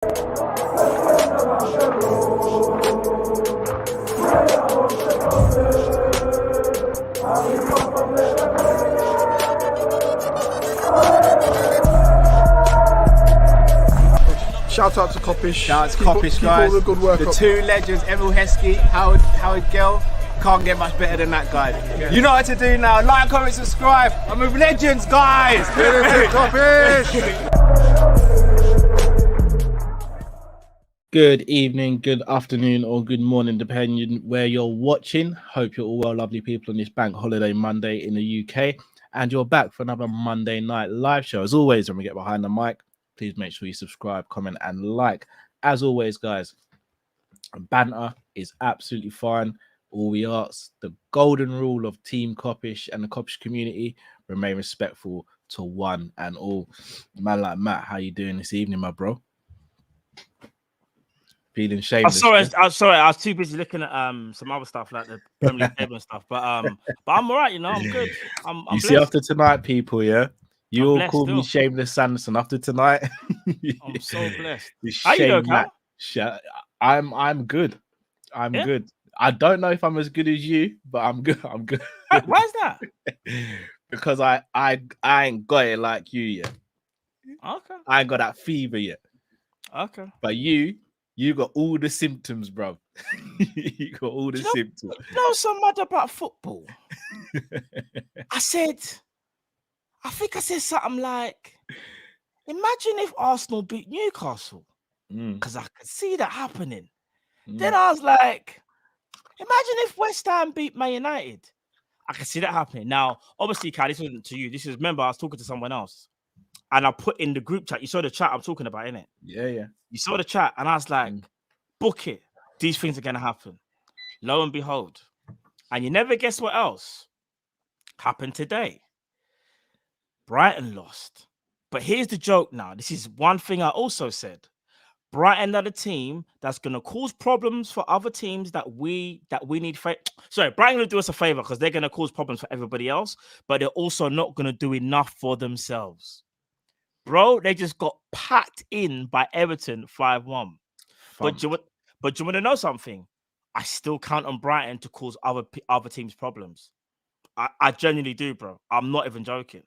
Shout out to Kop-Ish. Shout out to Kopish, guys. All the good work the up. two legends, Emil Heskey, Howard Gill. Can't get much better than that, guys. Yeah. You know what to do now. Like, comment, subscribe. I'm with legends, guys. Kop-Ish. Good evening, good afternoon, or good morning, depending where you're watching. Hope you're all well, lovely people, on this bank holiday Monday in the UK. And you're back for another Monday night live show. As always, when we get behind the mic, please make sure you subscribe, comment, and like. As always, guys, banter is absolutely fine. All we ask, the golden rule of Team Kop-Ish and the Kopish community, remain respectful to one and all. Man like Matt, how you doing this evening, my bro? Feeling shameless. I'm sorry. I was too busy looking at some other stuff like the Premier League table and stuff. But I'm all right, you know. I'm good. I'm you see, after tonight, people, yeah, you all call me Shameless Sanderson. After tonight, I'm so blessed. How you doing, I'm good. I'm good. I don't know if I'm as good as you, but I'm good. I'm good. Why is that? Because I ain't got it like you yet. Okay. I ain't got that fever yet. Okay. But you got all the symptoms, bro. You got all the symptoms. You know something mad about football? I think I said something like, imagine if Arsenal beat Newcastle. Because I could see that happening. Then I was like, imagine if West Ham beat Man United. I could see that happening. Now, obviously, Kai, this wasn't to you. Remember, I was talking to someone else. And I put in the group chat. You saw the chat I'm talking about, innit? Yeah. You saw the chat, and I was like, book it. These things are going to happen. Lo and behold. And you never guess what else happened today. Brighton lost. But here's the joke now. This is one thing I also said. Brighton are the team that's going to cause problems for other teams that we need. Sorry, Brighton going to do us a favor because they're going to cause problems for everybody else, but they're also not going to do enough for themselves. Bro, they just got packed in by Everton 5-1. But you want to know something? I still count on Brighton to cause other teams problems. I genuinely do, bro. I'm not even joking.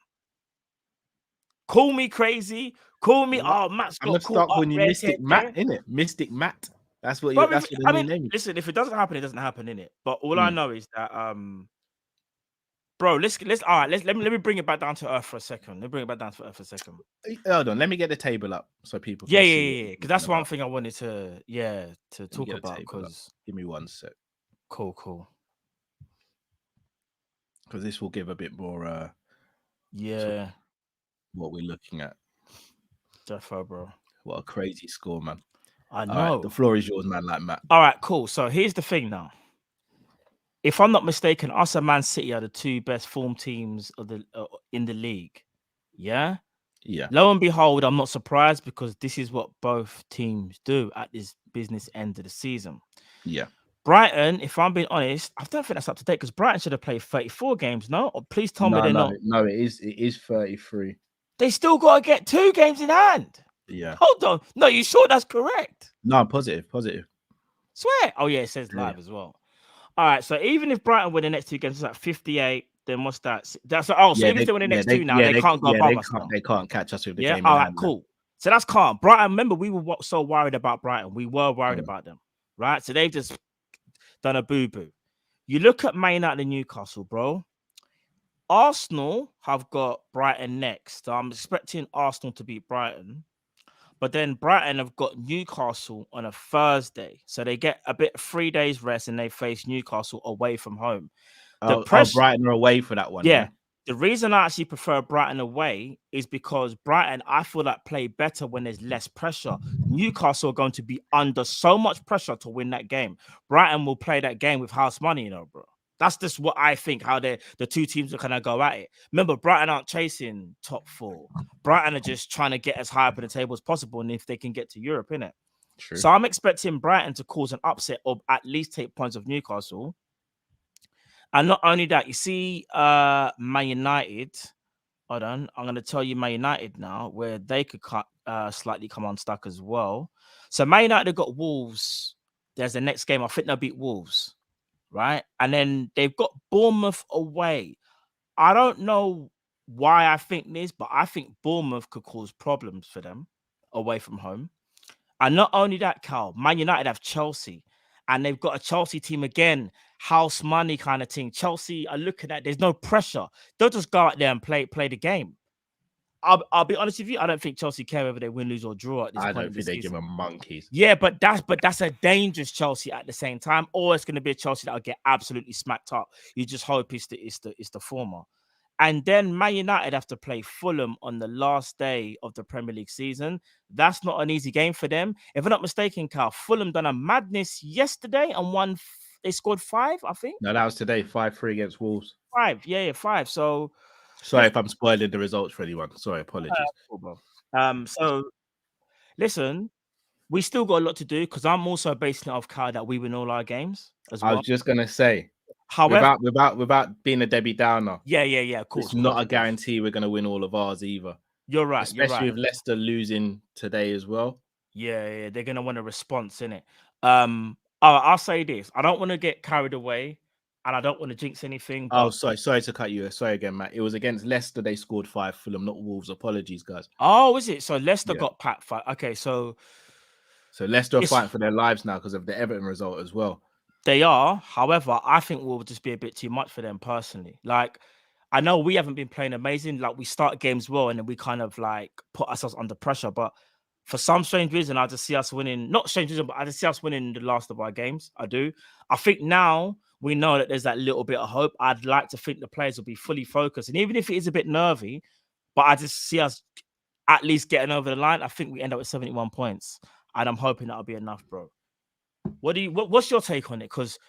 Call me crazy. Call me. Oh, Matt's got caught up. When you Mystic Matt, innit? Mystic Matt. That's what. That's what the new name is. Listen, if it doesn't happen, it doesn't happen, innit? But all I know is that, bro, let's let me bring it back down to earth for a second. Hold on, let me get the table up so people. Yeah. Because that's one thing I wanted to talk about. Because give me one sec. Cool. Because this will give a bit more. What we're looking at. Defo, bro. What a crazy score, man. I know. Right, the floor is yours, man, like Matt. All right, cool. So here's the thing now. If I'm not mistaken, us and Man City are the two best form teams of in the league. Yeah? Yeah. Lo and behold, I'm not surprised because this is what both teams do at this business end of the season. Yeah. Brighton, if I'm being honest, I don't think that's up to date because Brighton should have played 34 games, no? Or please tell me they're not. No, it is 33. They still got to get 2 games in hand. Yeah. Hold on. No, you sure that's correct? No, I'm positive. Swear. Oh, yeah, it says live as well. All right, so even if Brighton win the next 2 games, it's like 58, then what's that? So even if they win the next 2 now, they can't go above us now. They can't catch us with the game. All right, cool. So that's calm. Brighton, remember, we were so worried about Brighton. We were worried about them, right? So they've just done a boo-boo. You look at Man United and Newcastle, bro. Arsenal have got Brighton next. So I'm expecting Arsenal to beat Brighton. But then Brighton have got Newcastle on a Thursday. So they get a bit 3 days rest and they face Newcastle away from home. Brighton are away for that one. Yeah. The reason I actually prefer Brighton away is because Brighton, I feel like play better when there's less pressure. Newcastle are going to be under so much pressure to win that game. Brighton will play that game with house money, bro. That's just what I think, how the two teams are going to go at it. Remember, Brighton aren't chasing top 4. Brighton are just trying to get as high up in the table as possible, and if they can get to Europe, innit? True. So I'm expecting Brighton to cause an upset or at least take points of Newcastle. And not only that, you see Man United. Hold on, I'm going to tell you Man United now, where they could slightly come unstuck as well. So Man United have got Wolves. There's the next game. I think they'll beat Wolves, right? And then they've got Bournemouth away. I don't know why I think this, but I think Bournemouth could cause problems for them away from home. And not only that, Cal, Man United have Chelsea, and they've got a Chelsea team again, house money kind of thing. Chelsea are looking at, there's no pressure. They'll just go out there and play the game. I'll be honest with you, I don't think Chelsea care whether they win, lose, or draw at this point. I don't think they give them monkeys. Yeah, but that's a dangerous Chelsea at the same time, or it's going to be a Chelsea that'll get absolutely smacked up. You just hope it's the former. And then Man United have to play Fulham on the last day of the Premier League season. That's not an easy game for them. If I'm not mistaken, Carl, Fulham done a madness yesterday and won. They scored 5, I think. No, that was today, 5-3 against Wolves. 5, yeah, 5. So sorry if I'm spoiling the results for anyone. Sorry, apologies. So listen, we still got a lot to do because I'm also basing it off, Carl, that we win all our games as well. I was just gonna say. However, without being a Debbie Downer, of course, it's not a guarantee we're going to win all of ours either. You're right, especially with Leicester losing today as well. Yeah, they're going to want a response in it. I'll say this: I don't want to get carried away, and I don't want to jinx anything. But... Oh, sorry to cut you. Sorry again, Matt. It was against Leicester. They scored 5. Fulham, not Wolves. Apologies, guys. Oh, is it? So Leicester got packed 5. Okay, so Leicester are fighting for their lives now because of the Everton result as well. They are, however, I think will just be a bit too much for them personally. Like, I know we haven't been playing amazing. Like, we start games well and then we kind of like put ourselves under pressure. But for some strange reason, I just see us winning. Not strange reason, but I just see us winning the last of our games. I do. I think now we know that there's that little bit of hope. I'd like to think the players will be fully focused, and even if it is a bit nervy, but I just see us at least getting over the line. I think we end up with 71 points, and I'm hoping that'll be enough, bro. What's your take on it? Because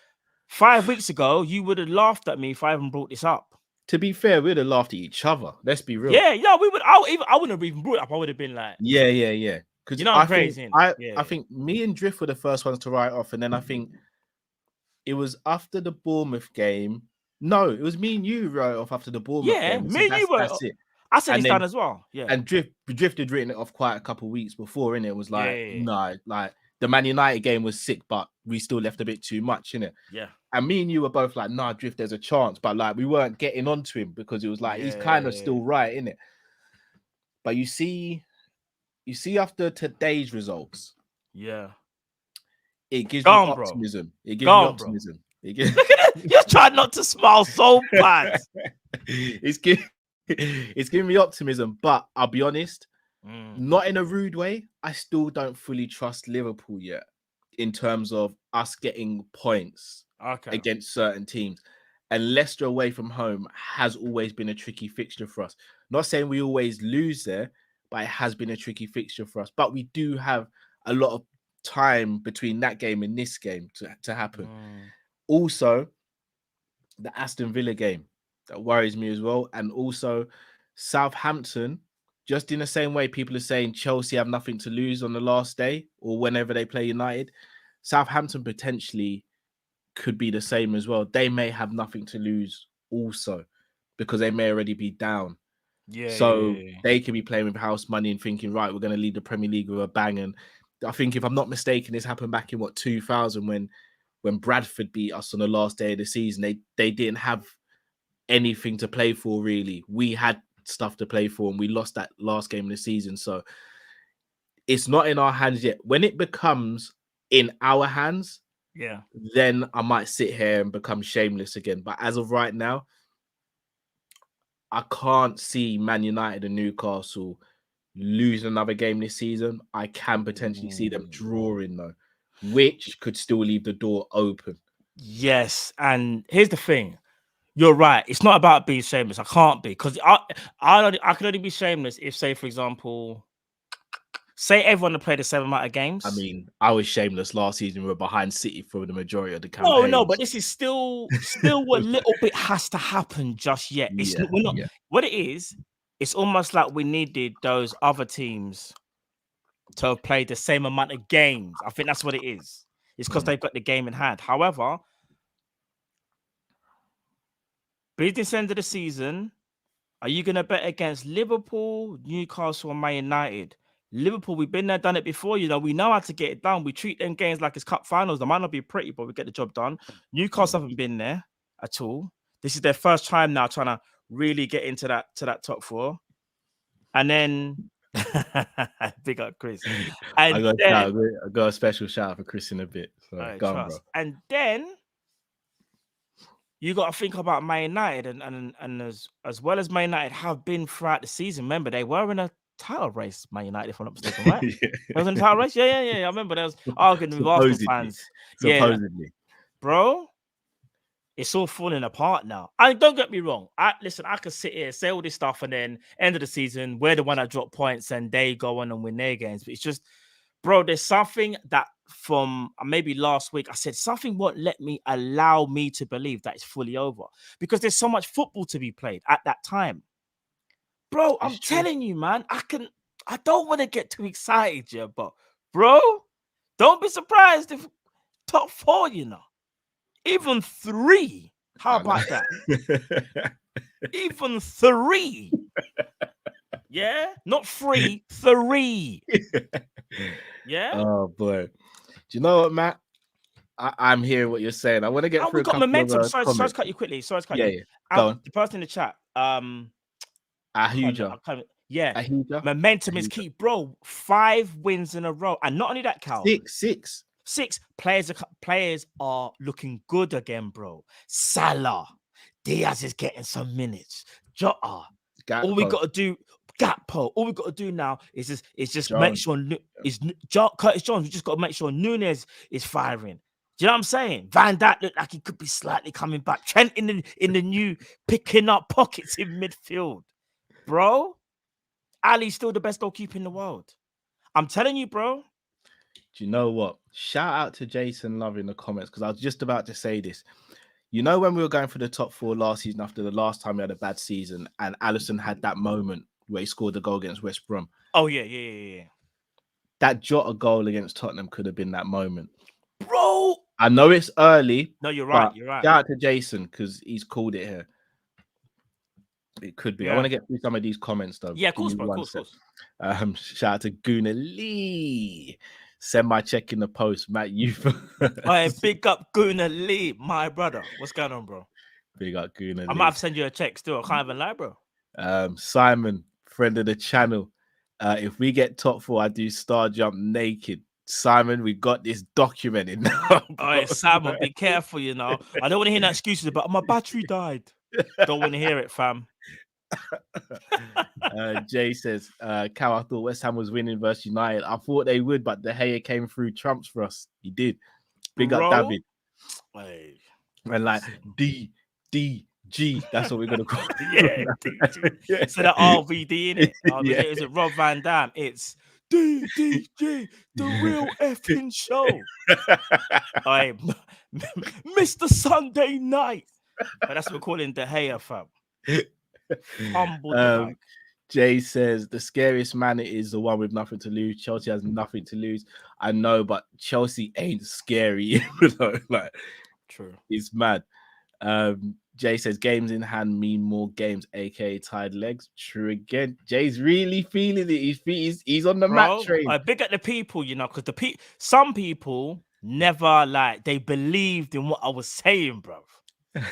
5 weeks ago, you would have laughed at me if I haven't brought this up. To be fair, we'd have laughed at each other. Let's be real. Yeah, we would. I wouldn't have even brought it up. I would have been like, yeah. Because you know, I'm crazy. I think me and Drift were the first ones to write off, and then I think it was after the Bournemouth game. No, it was me and you wrote off after the Bournemouth game. Me and you were. That's it. I said it's done as well. Yeah, and Drift had written it off quite a couple of weeks before. In it was like, no, like. The Man United game was sick, but we still left a bit too much in it. Yeah. And me and you were both like, nah, Drift, there's a chance. But like, we weren't getting onto him because it was like, he's kind of still right, in it. But you see after today's results. Yeah. It gives you optimism. It gives you optimism. Look at it. You're trying not to smile so bad. It's giving me optimism, but I'll be honest. Not in a rude way. I still don't fully trust Liverpool yet in terms of us getting points against certain teams. And Leicester away from home has always been a tricky fixture for us. Not saying we always lose there, but it has been a tricky fixture for us. But we do have a lot of time between that game and this game to happen. Also, the Aston Villa game, that worries me as well. And also Southampton. Just in the same way people are saying Chelsea have nothing to lose on the last day or whenever they play United, Southampton potentially could be the same as well. They may have nothing to lose also because they may already be down. They could be playing with house money and thinking, right, we're going to lead the Premier League with a bang. And I think, if I'm not mistaken, this happened back in 2000 when Bradford beat us on the last day of the season. They didn't have anything to play for, really. We had stuff to play for and we lost that last game of the season, so it's not in our hands yet. When it becomes in our hands, then I might sit here and become shameless again. But as of right now, I can't see Man United and Newcastle lose another game this season. I can potentially see them drawing though, which could still leave the door open. Yes, and here's the thing. You're right. It's not about being shameless. I can't be, because I could only be shameless if, say, for example, say everyone had played the same amount of games. I mean, I was shameless last season. We were behind City for the majority of the campaign. No, but this is still what little bit has to happen just yet. We're not. What it is, it's almost like we needed those other teams to have played the same amount of games. I think that's what it is. It's because they've got the game in hand. However, business end of the season, are you going to bet against Liverpool, Newcastle, and Man United? Liverpool, we've been there, done it before. You know, we know how to get it done. We treat them games like it's cup finals. They might not be pretty, but we get the job done. Newcastle haven't been there at all. This is their first time now trying to really get into that top four. And then big up Chris. And I got a special shout out for Chris in a bit. So right, go on, bro. And then you got to think about Man United, and as well as Man United have been throughout the season. Remember, they were in a title race, Man United, if I'm not mistaken, right? Yeah. They was in a title race? Yeah. I remember there was arguing with Arsenal fans. Supposedly. Bro, it's all falling apart now. And don't get me wrong. I could sit here, say all this stuff, and then end of the season, we're the one that drop points and they go on and win their games. But it's just, bro, there's something that from maybe last week, I said something won't allow me to believe that it's fully over because there's so much football to be played at that time. Bro, I'm telling you, man, I don't want to get too excited, yeah, but bro, don't be surprised if top 4, you know, even 3. How about that? Even 3. Yeah, not 3, 3. Yeah. Oh boy. Do you know what, Matt? I'm hearing what you're saying. I want to get through. We got momentum. Sorry to cut you quickly. Sorry to cut you. Yeah. Go on. The person in the chat. Ahuja. Yeah. Ahuja. Momentum is key, bro. 5 wins in a row, and not only that, Cal. 6. Players are looking good again, bro. Salah, Diaz is getting some minutes. Jota. All we got to do. Gakpo. All we got to do now is just make sure Curtis Jones. We just got to make sure Nunes is firing. Do you know what I'm saying? Van Dijk looked like he could be slightly coming back. Trent in the new picking up pockets in midfield, bro. Ali's still the best goalkeeper in the world. I'm telling you, bro. Do you know what? Shout out to Jason Love in the comments because I was just about to say this. You know when we were going for the top 4 last season after the last time we had a bad season and Alisson had that moment where he scored the goal against West Brom. Oh, yeah. That Jota goal against Tottenham could have been that moment. Bro! I know it's early. No, you're right. Shout out to Jason because he's called it here. It could be. Yeah. I want to get through some of these comments, though. Yeah, of course, bro. Of course. Shout out to Guna Lee. Send my check in the post, Matt. Big up Guna Lee, my brother. What's going on, bro? Big up Guna Lee. I might have to send you a check still. I can't even lie, bro. Simon, friend of the channel. If we get top 4, I do star jump naked. Simon, we got this documented now. All right, Simon, be careful, you know. I don't want to hear no excuses about my battery died. Don't want to hear it, fam. Jay says, Cal, I thought West Ham was winning versus United. I thought they would, but De Gea came through trumps for us. He did. Big up David. Wait. And like D, G, that's what we're gonna call it. Yeah. So that RVD in it. Is it Rob Van Dam? It's DDG, the real effing show. Right. Mr. Sunday Night. But that's what we're calling De Gea, fam. Humble. Jay says the scariest man is the one with nothing to lose. Chelsea has nothing to lose. I know, but Chelsea ain't scary. Like, true. It's mad. Jay says games in hand mean more games, aka tired legs. True again. Jay's really feeling it. He's on the mat train. I big at the people, you know, because some people never they believed in what I was saying, bro.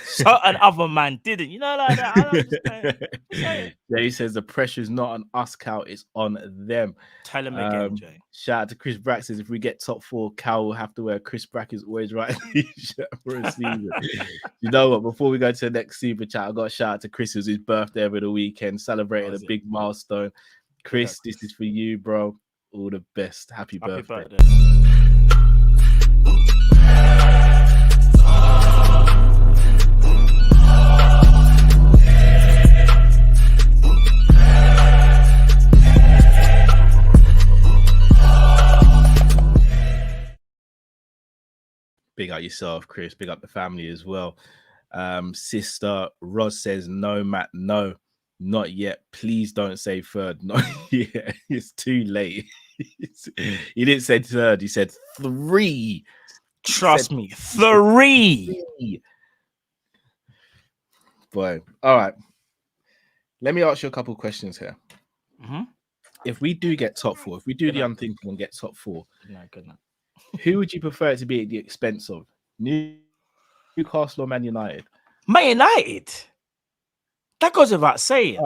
Certain other man didn't, you know, like that. Jay says the pressure's not on us, Cal, it's on them. Tell him again, Jay. Shout out to Chris Brack says if we get top 4, Cal will have to wear Chris Brack is always right for a season. You know what? Before we go to the next super chat, I got a shout out to Chris. It was his birthday over the weekend, celebrated a big milestone. Chris, this is for you, bro. All the best. Happy birthday. Big up yourself, Chris. Big up the family as well. Sister Roz says, no, Matt, no, not yet. Please don't say third. Not yet. It's too late. He didn't say third. He said 3. Trust me, 3. Boy. All right. Let me ask you a couple questions here. Mm-hmm. if we do get top four, if we do Good the night. unthinkable and get top four, Good night. who would you prefer to be at the expense of? Newcastle or Man United? Man United. That goes without saying. All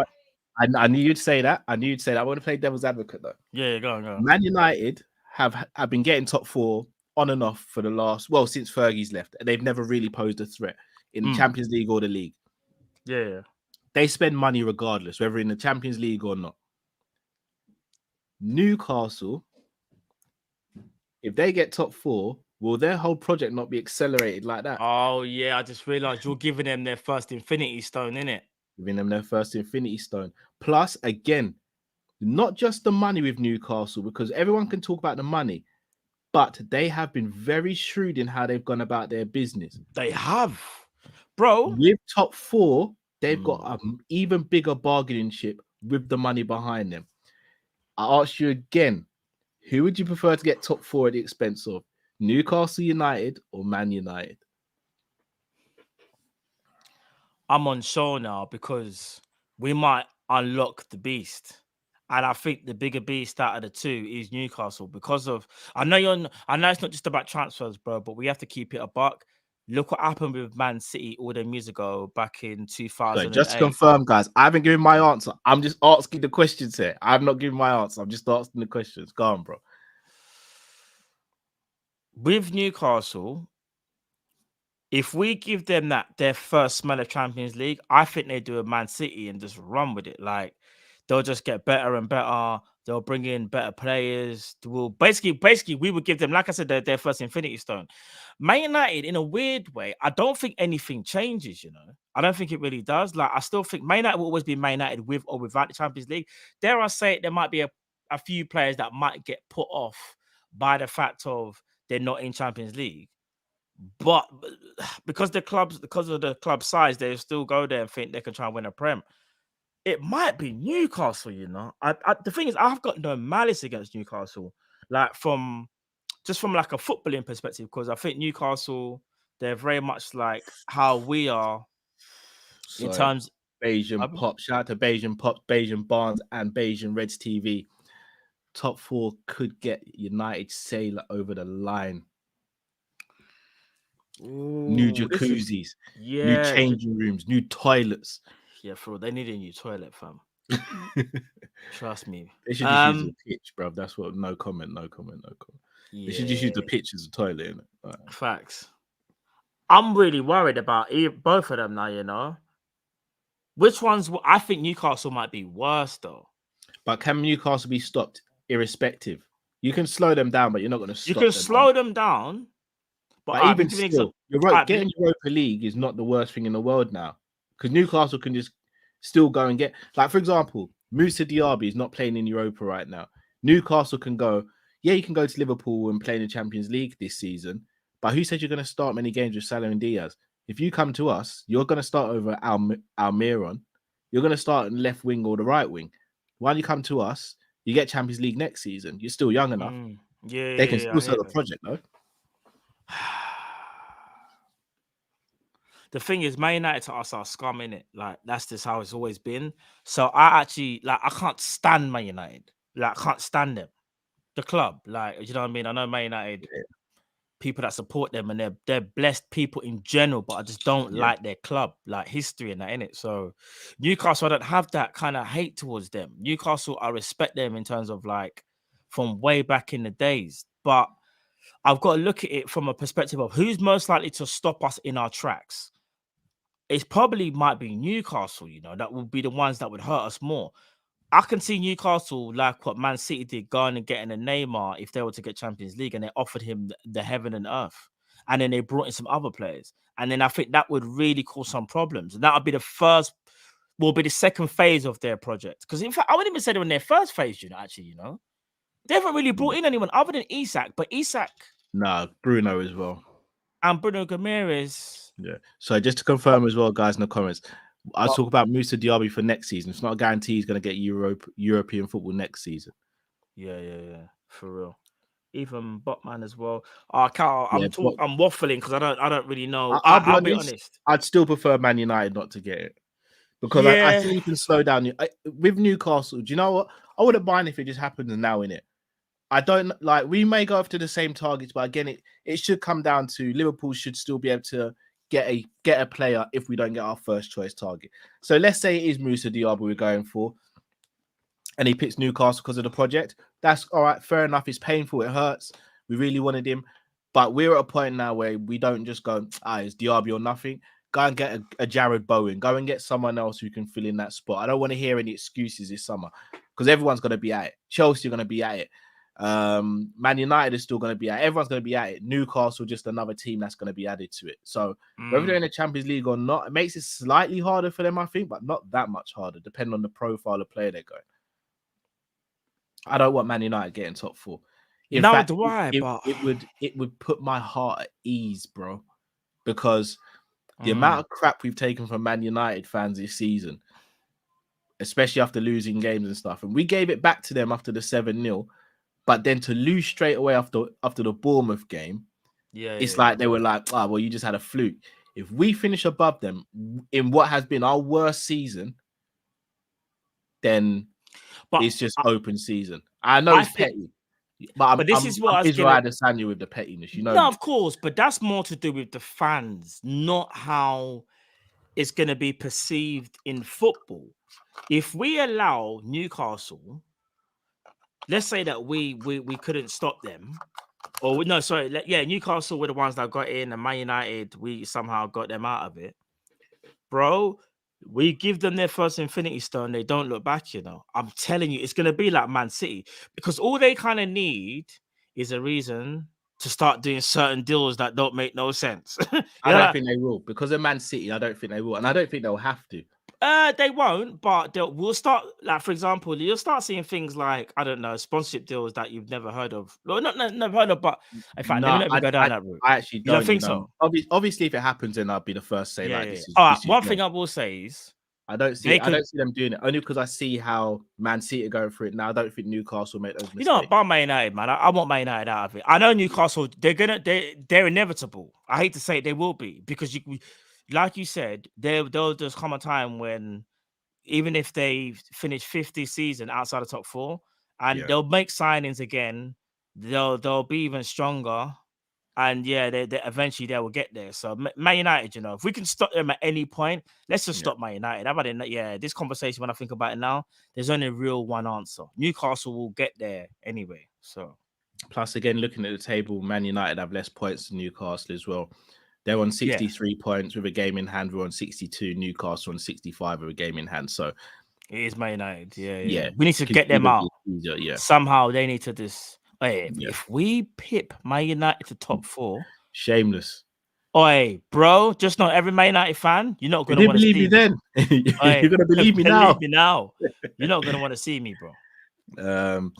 right. I knew you'd say that. I want to play devil's advocate though. Yeah, go on. Man United have been getting top four on and off for the last, since Fergie's left. They've never really posed a threat in the Champions League or the league. Yeah. They spend money regardless, whether in the Champions League or not. Newcastle, if they get top four, will their whole project not be accelerated like that? Oh, yeah. I just realized you're giving them their first Infinity Stone, innit? Giving them their first Infinity Stone. Plus, again, not just the money with Newcastle, because everyone can talk about the money, but they have been very shrewd in how they've gone about their business. They have. Bro. With top four, they've got an even bigger bargaining chip with the money behind them. I ask you again, who would you prefer to get top four at the expense of? Newcastle United or Man United? I'm on show now because we might unlock the beast. And I think the bigger beast out of the two is Newcastle because of I know it's not just about transfers, bro, but we have to keep it a buck. Look what happened with Man City all them years ago back in 2008. So just to confirm, guys, I haven't given my answer. I'm just asking the questions here. I'm not giving my answer. I'm just asking the questions. Go on, bro. With Newcastle, if we give them their first smell of Champions League, I think they do a Man City and just run with it. Like they'll just get better and better. They'll bring in better players. Will basically we would give them, like I said, their first Infinity Stone. Man United, in a weird way, I don't think anything changes. I don't think it really does. Like I still think Man United will always be Man United with or without the Champions League. Dare I say it, there might be a few players that might get put off by the fact of they're not in Champions League. But because of the club size, they still go there and think they can try and win a Prem. It might be Newcastle, the thing is, I've got no malice against Newcastle, like from like a footballing perspective, because I think Newcastle, they're very much like how we are in terms. Bayesian Pop, shout out to Bayesian Pop, Bayesian Barnes, and Bayesian Reds TV. Top four could get United Sailor over the line. Ooh, new jacuzzis, new changing rooms, new toilets. Yeah, they need a new toilet, fam. Trust me. They should just use the pitch, bro. That's what. No comment. Yeah. They should just use the pitch as a toilet, innit? Right. Facts. I'm really worried about both of them now. Which ones? I think Newcastle might be worse though. But can Newcastle be stopped irrespective? You can slow them down, but you're not going to stop them. You can slow them down. But even still, you're right. Getting Europa League is not the worst thing in the world now, because Newcastle can just still go and get, like, for example, Moussa Diaby is not playing in Europa right now. Newcastle can go, you can go to Liverpool and play in the Champions League this season, but who said you're going to start many games with Salah and Diaz? If you come to us, you're going to start over Almiron. You're going to start in left wing or the right wing. While you come to us, you get Champions League next season. You're still young enough. They can still sell the project, though. The thing is, Man United to us are scum, innit? Like, that's just how it's always been. So I actually, I can't stand Man United. Like, I can't stand them. The club, like, you know what I mean? I know Man United, people that support them, and they're blessed people in general, but I just don't like their club, like history and that, innit? So Newcastle, I don't have that kind of hate towards them. Newcastle, I respect them in terms of, like, from way back in the days. But I've got to look at it from a perspective of who's most likely to stop us in our tracks. It probably might be Newcastle, that would be the ones that would hurt us more. I can see Newcastle, like what Man City did, going and getting a Neymar if they were to get Champions League, and they offered him the heaven and earth. And then they brought in some other players. And then I think that would really cause some problems. And that would be the second phase of their project. Because in fact, I wouldn't even say they were in their first phase, actually. They haven't really brought in anyone other than Isak, but Isak. Nah, Bruno as well. And Bruno Gomes. Yeah. So just to confirm as well, guys, in the comments, I'll talk about Moussa Diaby for next season. It's not a guarantee he's going to get European football next season. Yeah. For real. Even Botman as well. I'm waffling because I don't really know. I'll be honest. I'd still prefer Man United not to get it. because I think you can slow down. With Newcastle, do you know what? I wouldn't mind if it just happens now, innit? I don't like. We may go after the same targets, but again, it should come down to Liverpool should still be able to get a player if we don't get our first choice target. So let's say it is Moussa Diaby we're going for, and he picks Newcastle because of the project. That's all right. Fair enough. It's painful. It hurts. We really wanted him, but we're at a point now where we don't just go, it's Diaby or nothing. Go and get a Jared Bowen. Go and get someone else who can fill in that spot. I don't want to hear any excuses this summer because everyone's going to be at it. Chelsea are going to be at it. Man United is still going to be at it. Everyone's going to be at it. Newcastle, just another team that's going to be added to it. So whether they're in the Champions League or not, it makes it slightly harder for them, I think, but not that much harder, depending on the profile of player they're going. I don't want Man United getting top 4. In fact, do I, but it would put my heart at ease, bro, because the amount of crap we've taken from Man United fans this season, especially after losing games and stuff, and we gave it back to them after the 7-0, but then to lose straight away after the Bournemouth game, it's like they were like, well, you just had a fluke. If we finish above them in what has been our worst season, then it's just open season. I know it's petty. But this is what I was Israel Adesanya with the pettiness, you know. No, of course, but that's more to do with the fans, not how it's going to be perceived in football. If we allow Newcastle, let's say that we couldn't stop them, or no, sorry, Newcastle were the ones that got in, and Man United, we somehow got them out of it, bro. We give them their first Infinity Stone, they don't look back, you know. I'm telling you, it's going to be like Man City, because all they kind of need is a reason to start doing certain deals that don't make no sense. I don't think they will. Because of Man City, I don't think they will. And I don't think they'll have to. They won't, but we'll start, like, for example, you'll start seeing things like, I don't know, sponsorship deals that you've never heard of. Well, never heard of, but in fact, let me not even go down that route. I actually don't think so. Obviously, if it happens, then I'll be the first to say, this is. All right, one thing I will say is, I don't see them doing it, only because I see how Man City are going for it now. I don't think Newcastle make those mistakes. You know, by Man United, man, I want Man United out of it. I know Newcastle, they're inevitable. I hate to say it, they will be, because like you said, there'll just come a time when, even if they finish 50th season outside the top 4, and they'll make signings again, they'll be even stronger, and they eventually they will get there. So Man United, you know, if we can stop them at any point, let's just stop Man United. How about it? This conversation, when I think about it now, there's only real one answer. Newcastle will get there anyway. So, plus again, looking at the table, Man United have less points than Newcastle as well. They're on 63 points with a game in hand. We're on 62. Newcastle on 65 with a game in hand. So it is Man United. Yeah. We need to get them out. Somehow they need to just. If we pip Man United to top 4, shameless. Oi, bro, just not every Man United fan. You're not going to want to see me then. You're going to believe me now. Believe me now. You're not going to want to see me, bro.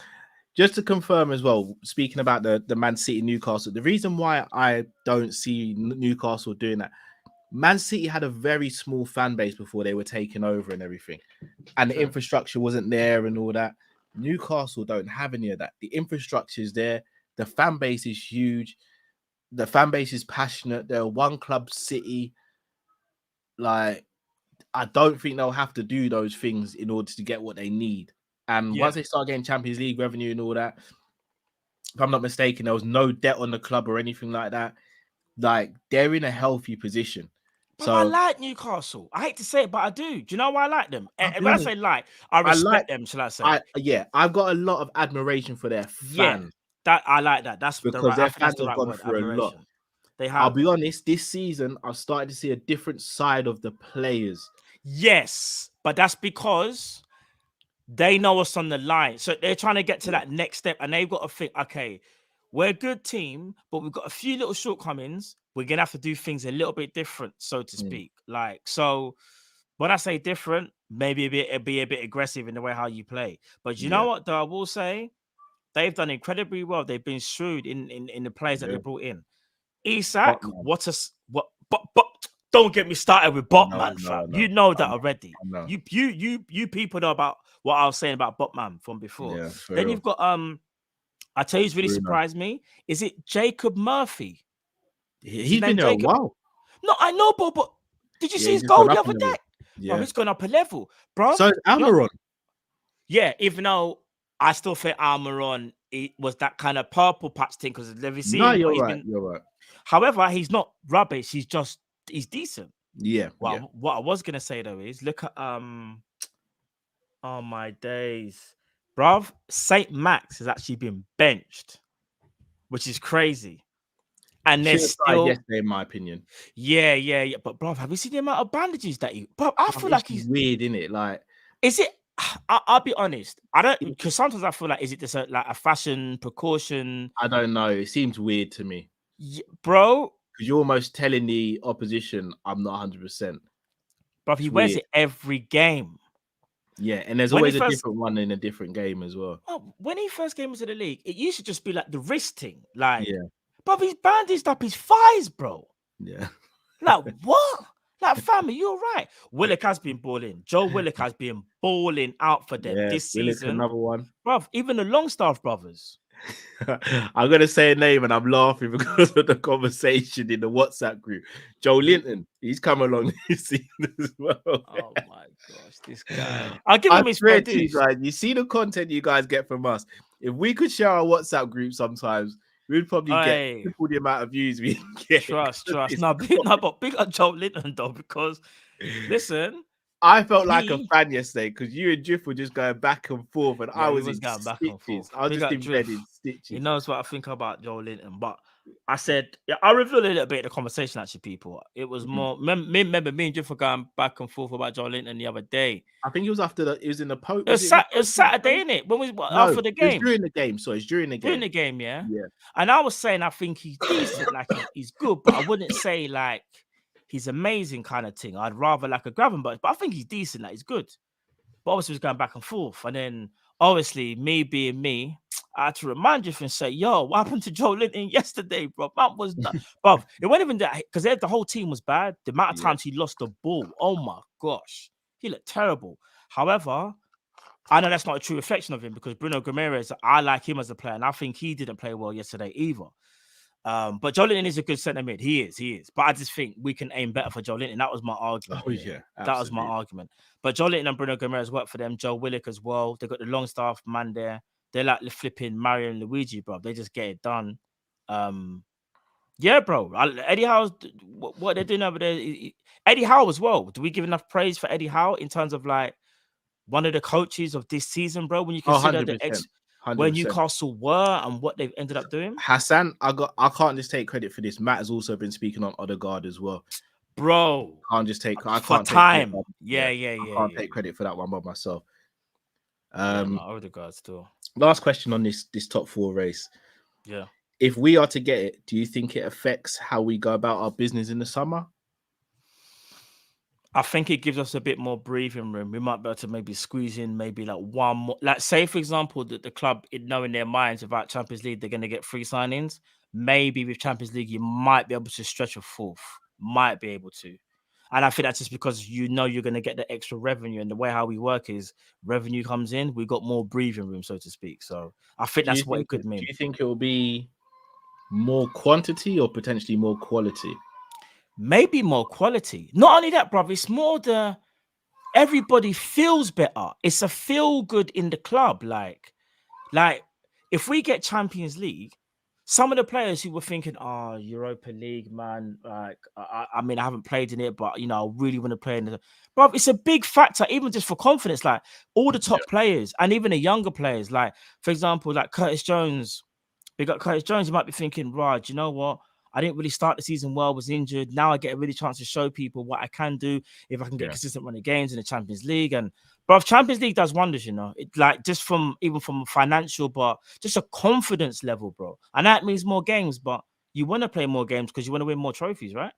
Just to confirm as well, speaking about the Man City Newcastle, the reason why I don't see Newcastle doing that, Man City had a very small fan base before they were taken over and everything, and the infrastructure wasn't there and all that. Newcastle don't have any of that. The infrastructure is there. The fan base is huge. The fan base is passionate. They're a one club city. Like, I don't think they'll have to do those things in order to get what they need. And once they start getting Champions League revenue and all that, if I'm not mistaken, there was no debt on the club or anything like that. Like, they're in a healthy position. But I like Newcastle. I hate to say it, but I do. Do you know why I like them? And when I say I respect them, shall I say? I've got a lot of admiration for their fans. That I like that. That's because their fans have gone through a lot. They have. I'll be honest, this season I've started to see a different side of the players. Yes, but that's because they know what's on the line. So they're trying to get to that next step, and they've got to think, okay, we're a good team, but we've got a few little shortcomings. We're going to have to do things a little bit different, so to speak. Like, so when I say different, maybe it'd be a bit aggressive in the way how you play. But you know what, though, I will say, they've done incredibly well. They've been shrewd in the players that they brought in. Isak, but don't get me started with Botman, fam. You know that already. You people know about what I was saying about Botman from before. Yeah, then you've got I tell you, who's really surprised me. Is it Jacob Murphy? He's been there a while. No, I know, but did you see his goal the other day? Yeah. He's gone up a level, bro. So is Almiron. Yeah, even though I still think Almiron it was that kind of purple patch thing because have you seen? No, you're right. You're right. However, he's not rubbish. He's decent. Yeah. Well, what I was gonna say though is look at oh my days, bruv, Saint Max has actually been benched, which is crazy. And there's still yesterday, in my opinion. Yeah. But bruv, have you seen the amount of bandages that he? Bruv, I feel like he's weird, isn't it? Like, is it? I'll be honest. I don't because sometimes I feel like is it just a fashion precaution? I don't know. It seems weird to me, bro. Because you're almost telling the opposition, "I'm not 100%." Bruv, he wears it every game. Yeah, and there's always a different one in a different game as well. Oh, when he first came into the league, it used to just be like the wrist thing, like, yeah. But he's bandaged up his thighs, bro. Yeah. Like what? Like, family, you're right. Willock has been balling. Joe Willock has been balling out for them this season. Another one, bruv. Even the Longstaff brothers. I'm gonna say a name and I'm laughing because of the conversation in the WhatsApp group. Joe Linton, he's come along this season as well. Oh my gosh, this guy! I'll give him his credit. You see the content you guys get from us. If we could share our WhatsApp group sometimes, we'd probably get triple the amount of views we get. Trust. But big up Joe Linton though, because listen. I felt like a fan yesterday because you and Drift were just going back and forth, and I was in going back and forth. I was just in bed in stitches. He knows what I think about Joe Linton, but I said, I revealed a little bit of the conversation. Actually, people, it was more. Remember, me and Drift were going back and forth about Joe Linton the other day. I think it was after it was in the post. It was Saturday, innit? When after the game? It was during the game. So it's during the game. During the game, yeah. Yeah. And I was saying, I think he's decent, like he's good, but I wouldn't say like. He's amazing kind of thing. I'd rather like a grab him, but I think he's decent. Like he's good. But obviously, he's going back and forth. And then obviously, me being me, I had to remind you and say, "Yo, what happened to Joe Linton yesterday, bro? That was not, bro. It wasn't even that because the whole team was bad. The amount of times he lost the ball, oh my gosh, he looked terrible. However, I know that's not a true reflection of him because Bruno Guimaraes, I like him as a player, and I think he didn't play well yesterday either. But Joe Linton is a good centre mid. He is. But I just think we can aim better for Joe Linton. That was my argument. Oh, yeah. That was my argument. But Joe Linton and Bruno Guimaraes work for them. Joe Willock as well. They got the Longstaff man there. They're like the flipping Mario and Luigi, bro. They just get it done. Yeah, bro. Eddie Howe, what they're doing over there. Eddie Howe as well. Do we give enough praise for Eddie Howe in terms of like one of the coaches of this season, bro? When you consider 100%. Where Newcastle were and what they've ended up doing. Hassan, I can't just take credit for this. Matt has also been speaking on Odegaard as well. Bro. I can't take credit for that one by myself. Odegaard still. Last question on this top four race. Yeah. If we are to get it, do you think it affects how we go about our business in the summer? I think it gives us a bit more breathing room. We might be able to maybe squeeze in maybe like one more. Like say, for example, that the club, knowing their minds about Champions League, they're going to get 3 signings. Maybe with Champions League, you might be able to stretch a 4th. Might be able to. And I think that's just because you're going to get the extra revenue. And the way how we work is revenue comes in, we got more breathing room, so to speak. So I think that's what it could mean. Do you think it will be more quantity or potentially more quality? Maybe more quality. Not only that, brother, it's more everybody feels better. It's a feel good in the club. Like if we get Champions League, some of the players who were thinking, Europa League, man, like I mean, I haven't played in it, but I really want to play in it. Bro, it's a big factor, even just for confidence. Like all the top players and even the younger players, like for example, like Curtis Jones. Big up Curtis Jones, you might be thinking, right, you know what? I didn't really start the season well, was injured. Now I get a really chance to show people what I can do if I can get consistent running games in the Champions League. And bro, Champions League does wonders, It like just from financial, but just a confidence level, bro. And that means more games, but you want to play more games because you want to win more trophies, right?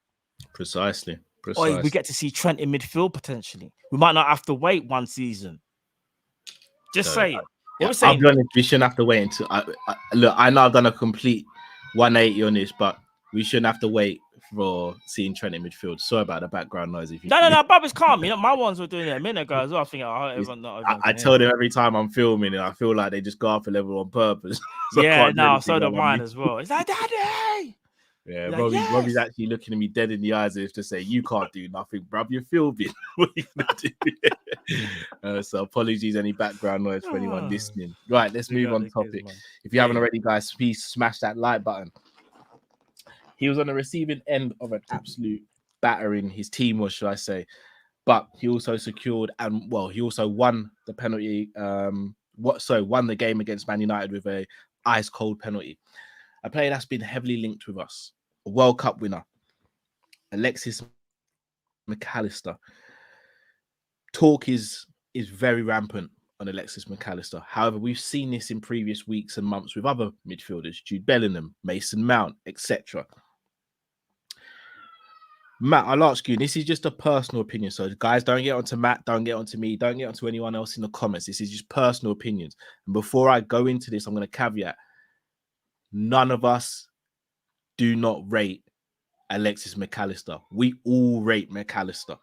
Precisely. Or we get to see Trent in midfield potentially. We might not have to wait one season. Just saying. I'll be honest, we shouldn't have to wait until look, I know I've done a complete 180 on this, but we shouldn't have to wait for seeing Trent in midfield. Sorry about the background noise. No, Bobby's calm. My ones were doing it a minute ago as well. I think I tell them every time I'm filming and I feel like they just go off a level on purpose. So so do mine as well. It's like, Daddy! Yeah, Like, Robbie's yes. actually looking at me dead in the eyes as if to say, "You can't do nothing, bruv. You're filming. What are you gonna do?" So apologies, any background noise for anyone listening. Right, let's move on topic. If you haven't already, guys, please smash that like button. He was on the receiving end of an absolute battering. His team was, should I say? But he also secured he also won the penalty. Won the game against Man United with a ice cold penalty. A player that's been heavily linked with us. A World Cup winner, Alexis Mac Allister. Talk is very rampant on Alexis Mac Allister. However, we've seen this in previous weeks and months with other midfielders, Jude Bellingham, Mason Mount, etc. Matt, I'll ask you, this is just a personal opinion. So guys, don't get onto Matt, don't get onto me, don't get onto anyone else in the comments. This is just personal opinions. And before I go into this, I'm going to caveat, none of us do not rate Alexis Mac Allister. We all rate Mac Allister.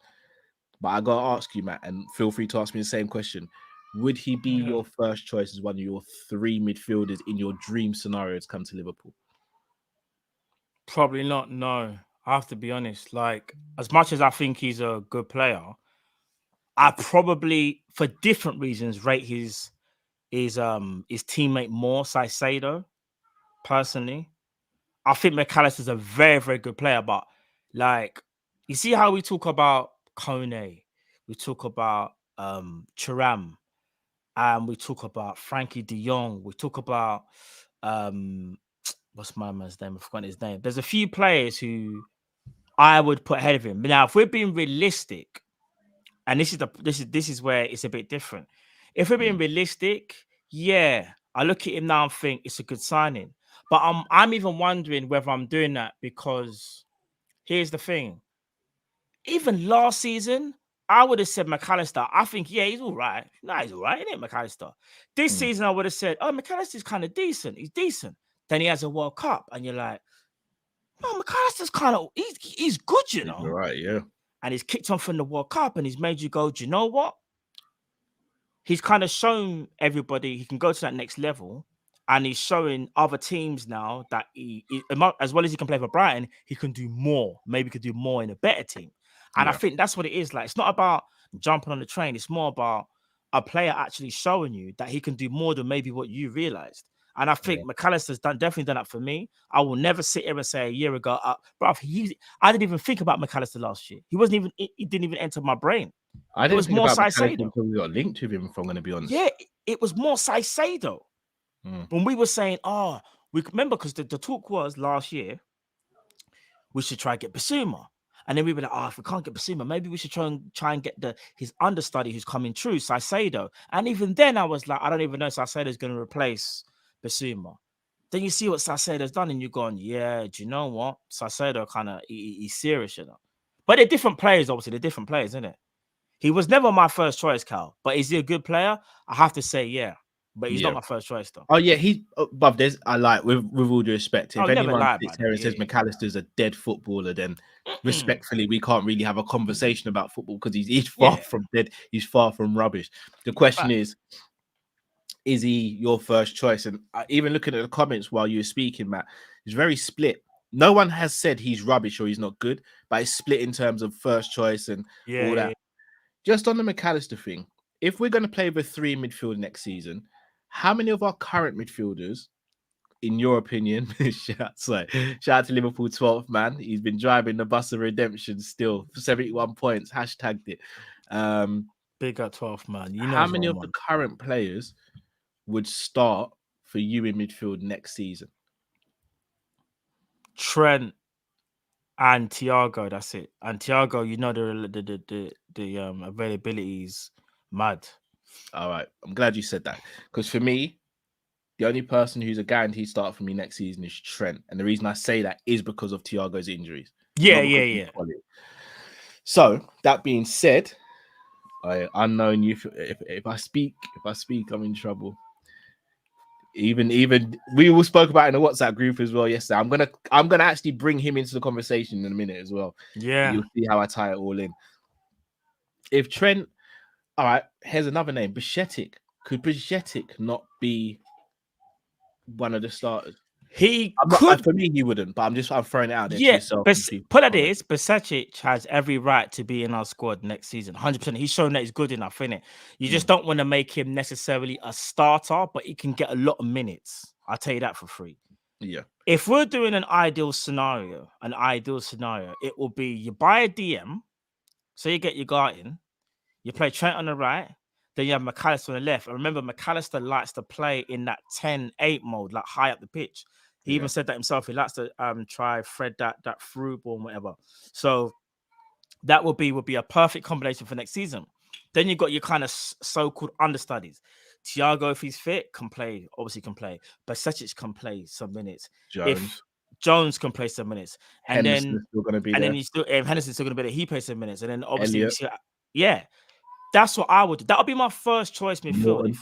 But I got to ask you, Matt, and feel free to ask me the same question. Would he be your first choice as one of your 3 midfielders in your dream scenario to come to Liverpool? Probably not, no. I have to be honest. Like, as much as I think he's a good player, I probably, for different reasons, rate his teammate more, Caicedo, personally. I think Mac Allister's a very, very good player, but like, you see how we talk about Kone, we talk about Thuram, and we talk about Frankie de Jong, we talk about what's my man's name? I've forgotten his name. There's a few players who I would put ahead of him. Now, if we're being realistic, and this is where it's a bit different. If we're being realistic, yeah, I look at him now and think it's a good signing. But I'm even wondering whether I'm doing that because here's the thing. Even last season, I would have said Mac Allister. I think, yeah, he's all right. No, he's all right, isn't it, Mac Allister? This season, I would have said, oh, Mac Allister's kind of decent. He's decent. Then he has a World Cup, and you're like, no, Mac Allister's kind of, he's good, you know? Right, yeah. And he's kicked on from the World Cup, and he's made you go, do you know what? He's kind of shown everybody he can go to that next level. And he's showing other teams now that he as well as he can play for Brighton, he can do more. Maybe could do more in a better team. And I think that's what it is. Like, it's not about jumping on the train. It's more about a player actually showing you that he can do more than maybe what you realized. And I think Mac Allister's definitely done that for me. I will never sit here and say a year ago, bro, I didn't even think about Mac Allister last year. He didn't even enter my brain. I didn't think about Mac Allister until we got linked with him, if I'm going to be honest. Yeah, it was more Caicedo. When we were saying, we remember because the talk was last year, we should try and get Basuma. And then we were like, if we can't get Basuma, maybe we should try and get his understudy who's coming true, Caicedo. And even then I was like, I don't even know if Caicedo's going to replace Basuma. Then you see what Caicedo's done and you're going, yeah, do you know what? Caicedo kind of, he's serious, you know. But they're different players, obviously. They're different players, isn't it? He was never my first choice, Cal. But is he a good player? I have to say, yeah. But he's not my first choice, though. Oh yeah, but there's with all due respect, if anyone sits here and says Mac Allister's a dead footballer, then respectfully we can't really have a conversation about football because he's far from dead. He's far from rubbish. The question is he your first choice? And even looking at the comments while you were speaking, Matt, it's very split. No one has said he's rubbish or he's not good, but it's split in terms of first choice and all that. Just on the Mac Allister thing, if we're going to play with 3 midfield next season, how many of our current midfielders, in your opinion, shout out to Liverpool 12th man, he's been driving the bus of redemption still for 71 points, hashtagged it. Big up 12th man. You know how many of the current players would start for you in midfield next season? Trent and Thiago, that's it. And Thiago, you know the availability is mad. All right, I'm glad you said that because for me, the only person who's a guaranteed start for me next season is Trent, and the reason I say that is because of Thiago's injuries. Yeah. So that being said, unknown you. If I speak, I'm in trouble. Even we all spoke about it in the WhatsApp group as well yesterday. I'm gonna actually bring him into the conversation in a minute as well. Yeah, you'll see how I tie it all in. If Trent, all right, here's another name, Bajcetic. Could Bajcetic not be one of the starters? He I'm not, could. for me, he wouldn't, but I'm throwing it out there to Yeah, yourself. but and people. put it is, Besetic has every right to be in our squad next season. 100%. He's shown that he's good enough, innit? You just don't want to make him necessarily a starter, but he can get a lot of minutes. I'll tell you that for free. Yeah. If we're doing an ideal scenario, it will be you buy a DM, so you get your guard in, you play Trent on the right, then you have Mac Allister on the left. And remember, Mac Allister likes to play in that 10-8 mode, like high up the pitch. He even said that himself. He likes to try thread that through ball and whatever. So that would be a perfect combination for next season. Then you've got your kind of so-called understudies. Thiago, if he's fit, obviously can play. Besetic can play some minutes. If Jones can play some minutes. And Henderson's still going to be there. Then if Henderson's still going to be there, he plays some minutes. And then obviously, that's what I would do. That would be my first choice midfield.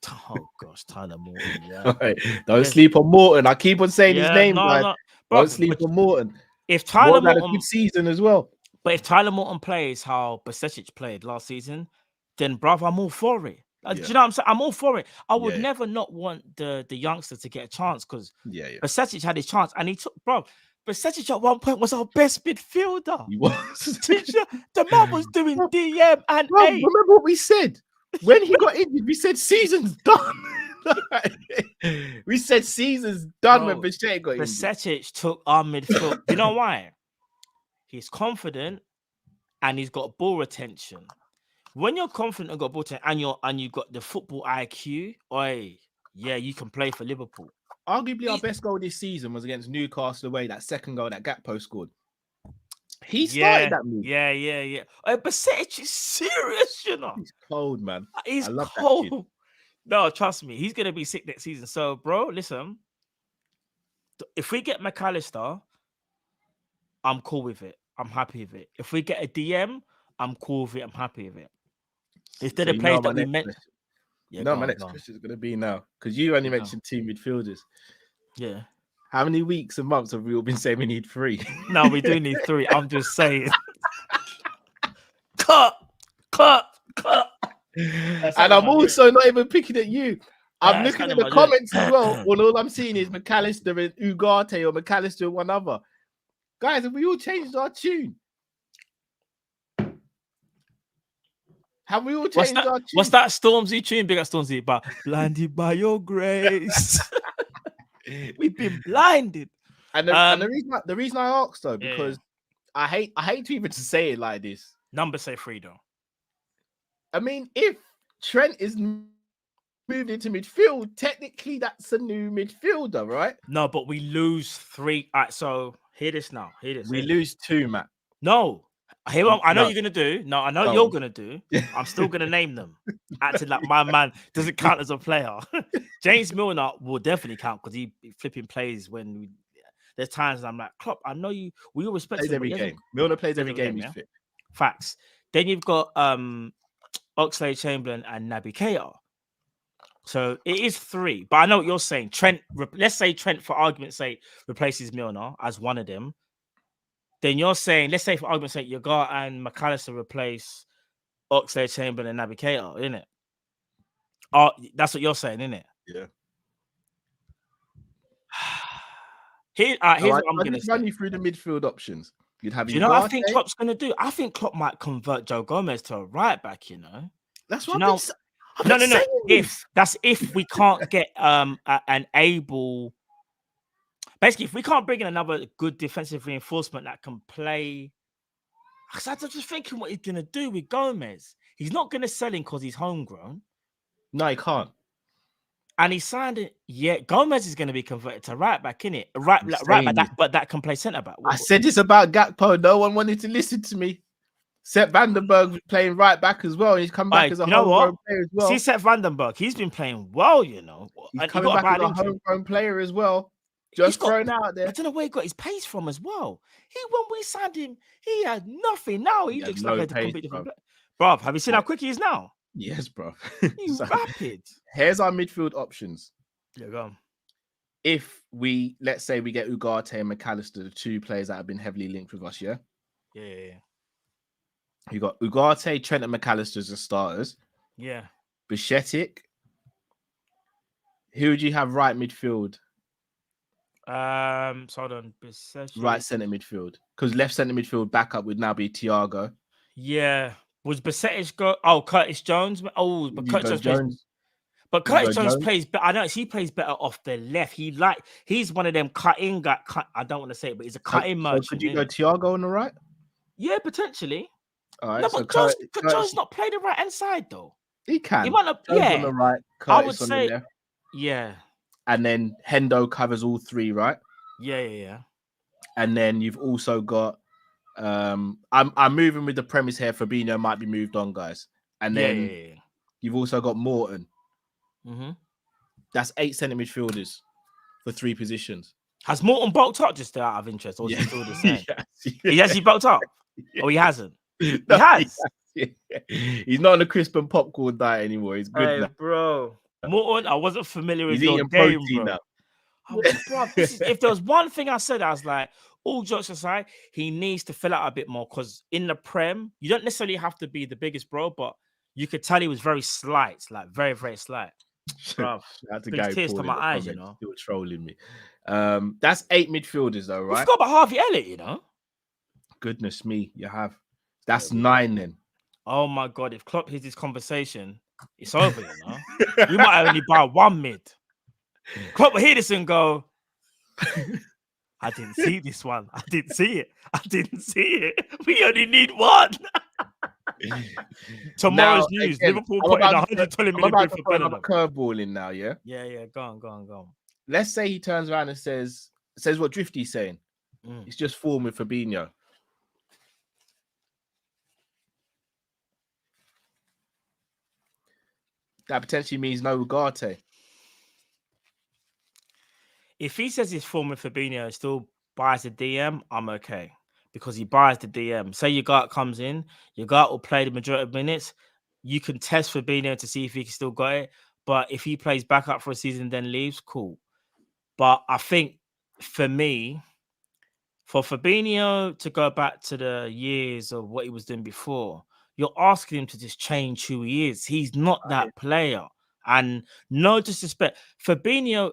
Oh gosh, Tyler Morton. Yeah. Right. Don't sleep on Morton. I keep on saying his name, guys. No. Don't sleep on Morton. If Tyler Morton had a good season as well. But if Tyler Morton plays how Besetic played last season, then bruv, I'm all for it. Do you know what I'm saying? I'm all for it. I would never not want the youngster to get a chance because Besetic had his chance and he took, bro. Besetic at one point was our best midfielder. He was. The man was doing DM and bro, remember what we said? When he got injured, we said season's done. We said season's done when Besetic got injured. Besetic took our midfield. You know why? He's confident and he's got ball retention. When you're confident and got ball retention and you got the football IQ, you can play for Liverpool. Arguably, our best goal this season was against Newcastle away. That second goal that Gakpo scored. He started that move. Yeah. Besetic is serious, you know. He's cold, man. He's I love cold. That kid. No, trust me, he's gonna be sick next season. So, bro, listen. If we get Mac Allister, I'm cool with it. I'm happy with it. If we get a DM, I'm cool with it. I'm happy with it. If they're the players that we meant. My next question is going to be now because you only mentioned two midfielders. Yeah. How many weeks and months have we all been saying we need 3? No, we do need 3. I'm just saying. Cut. And I'm also not even picking at you. I'm looking at the comments as well. And all I'm seeing is Mac Allister and Ugarte or Mac Allister and one other. Guys, have we all changed our tune? Have we all changed our tune? What's that Stormzy tune? Big up Stormzy, but blinded by your grace. We've been blinded. And the reason I asked though, because I hate to even to say it like this. Numbers say 3 though. I mean, if Trent is moved into midfield, technically that's a new midfielder, right? No, but we lose 3. All right, so hear this now. We lose 2, Matt. No. I know you're gonna do. No, I know you're gonna do. I'm still gonna name them. Acting like my man doesn't count as a player. James Milner will definitely count because he flipping plays when there's times I'm like, Klopp, I know you. We all respect him every game. Milner plays every game. He's fit. Facts. Then you've got Oxlade-Chamberlain and Naby Keita. So it is 3. But I know what you're saying. Trent. Let's say Trent, for argument's sake, replaces Milner as one of them. Then you're saying, let's say for argument's sake, Yagar and Mac Allister replace Oxlade-Chamberlain and Naby Keita, isn't it? That's what you're saying, isn't it? Yeah. Here's what I'm going to run you through the midfield options. You'd have. You know what I think Klopp's going to do? I think Klopp might convert Joe Gomez to a right back. You know. That's what No. If we can't get an able. Basically, if we can't bring in another good defensive reinforcement that can play, because I'm just thinking what he's going to do with Gomez. He's not going to sell him because he's homegrown. No, he can't. And he signed it. Yeah, Gomez is going to be converted to right back, innit? Right back, but that can play centre back. I said this about Gakpo. No one wanted to listen to me. Seth Vandenberg was playing right back as well. He's come back as a homegrown player as well. See Seth Vandenberg, he's been playing well, you know. He's coming back as a homegrown player as well. Just thrown out there. I don't know where he got his pace from as well. When we signed him, he had nothing. Now he looks like a complete different player. Bro, have you seen how quick he is now? Yes, bro. He's rapid. Here's our midfield options. Yeah, go on. If let's say we get Ugarte and Mac Allister, the 2 players that have been heavily linked with us, yeah? Yeah. You got Ugarte, Trent and Mac Allister as the starters. Yeah. Besetic. Who would you have right midfield? So hold on. Bissetti. Right centre midfield. Because left centre midfield backup would now be Thiago. Yeah. Was Bissetti go? Oh, Curtis Jones. Oh, but You Curtis go Jones plays. Jones. But You go Curtis Jones Jones. plays. I know he plays better off the left. He's one of them cutting guy. I don't want to say it, but he's a cutting So merchant. could you go Thiago on the right? Yeah, potentially. All right. No, So but Jones not play the right hand side though. he can. He might not. Jones Yeah, on the right. I would Curtis on say. the left. Yeah. And then Hendo covers all three, right? Yeah. And then you've also got I'm moving with the premise here. Fabinho might be moved on, guys. And then you've also got Morton. Mm-hmm. That's 8 centre midfielders for 3 positions. Has Morton bulked up just out of interest, or is he still the same? Yes. He actually bulked up. Oh, he hasn't. He No, has. He's not on a crisp and popcorn diet anymore. He's good now. Bro. Morton, I wasn't familiar with He's your eating game, protein bro. now. Oh, bro, if there was one thing I said, I was like, all jokes aside, he needs to fill out a bit more because in the Prem, you don't necessarily have to be the biggest, bro, but you could tell he was very slight, like very, very slight. Bro, brings tears to my eyes, you know. Still trolling me. That's 8 midfielders, though, right? We forgot about Harvey Elliott, you know. Goodness me, you have. That's 9 then. Oh my God, if Klopp hears this conversation, it's over, you know. We might only buy 1 mid. Klopp will hear this and go, I didn't see this one. I didn't see it. We only need 1. Tomorrow's news. Again, Liverpool putting 120 million about for to throw another Bellingham. curveball in now, yeah? Yeah. Go on. Let's say he turns around and says what Drifty's saying. It's just form with Fabinho. That potentially means no Ugarte. If he says his form with Fabinho and still buys the DM, I'm okay. Because he buys the DM. Say Ugarte comes in, Ugarte will play the majority of minutes. You can test Fabinho to see if he can still got it. But if he plays back up for a season and then leaves, cool. But I think for me, for Fabinho to go back to the years of what he was doing before, you're asking him to just change who he is. He's not that player. And no disrespect, Fabinho's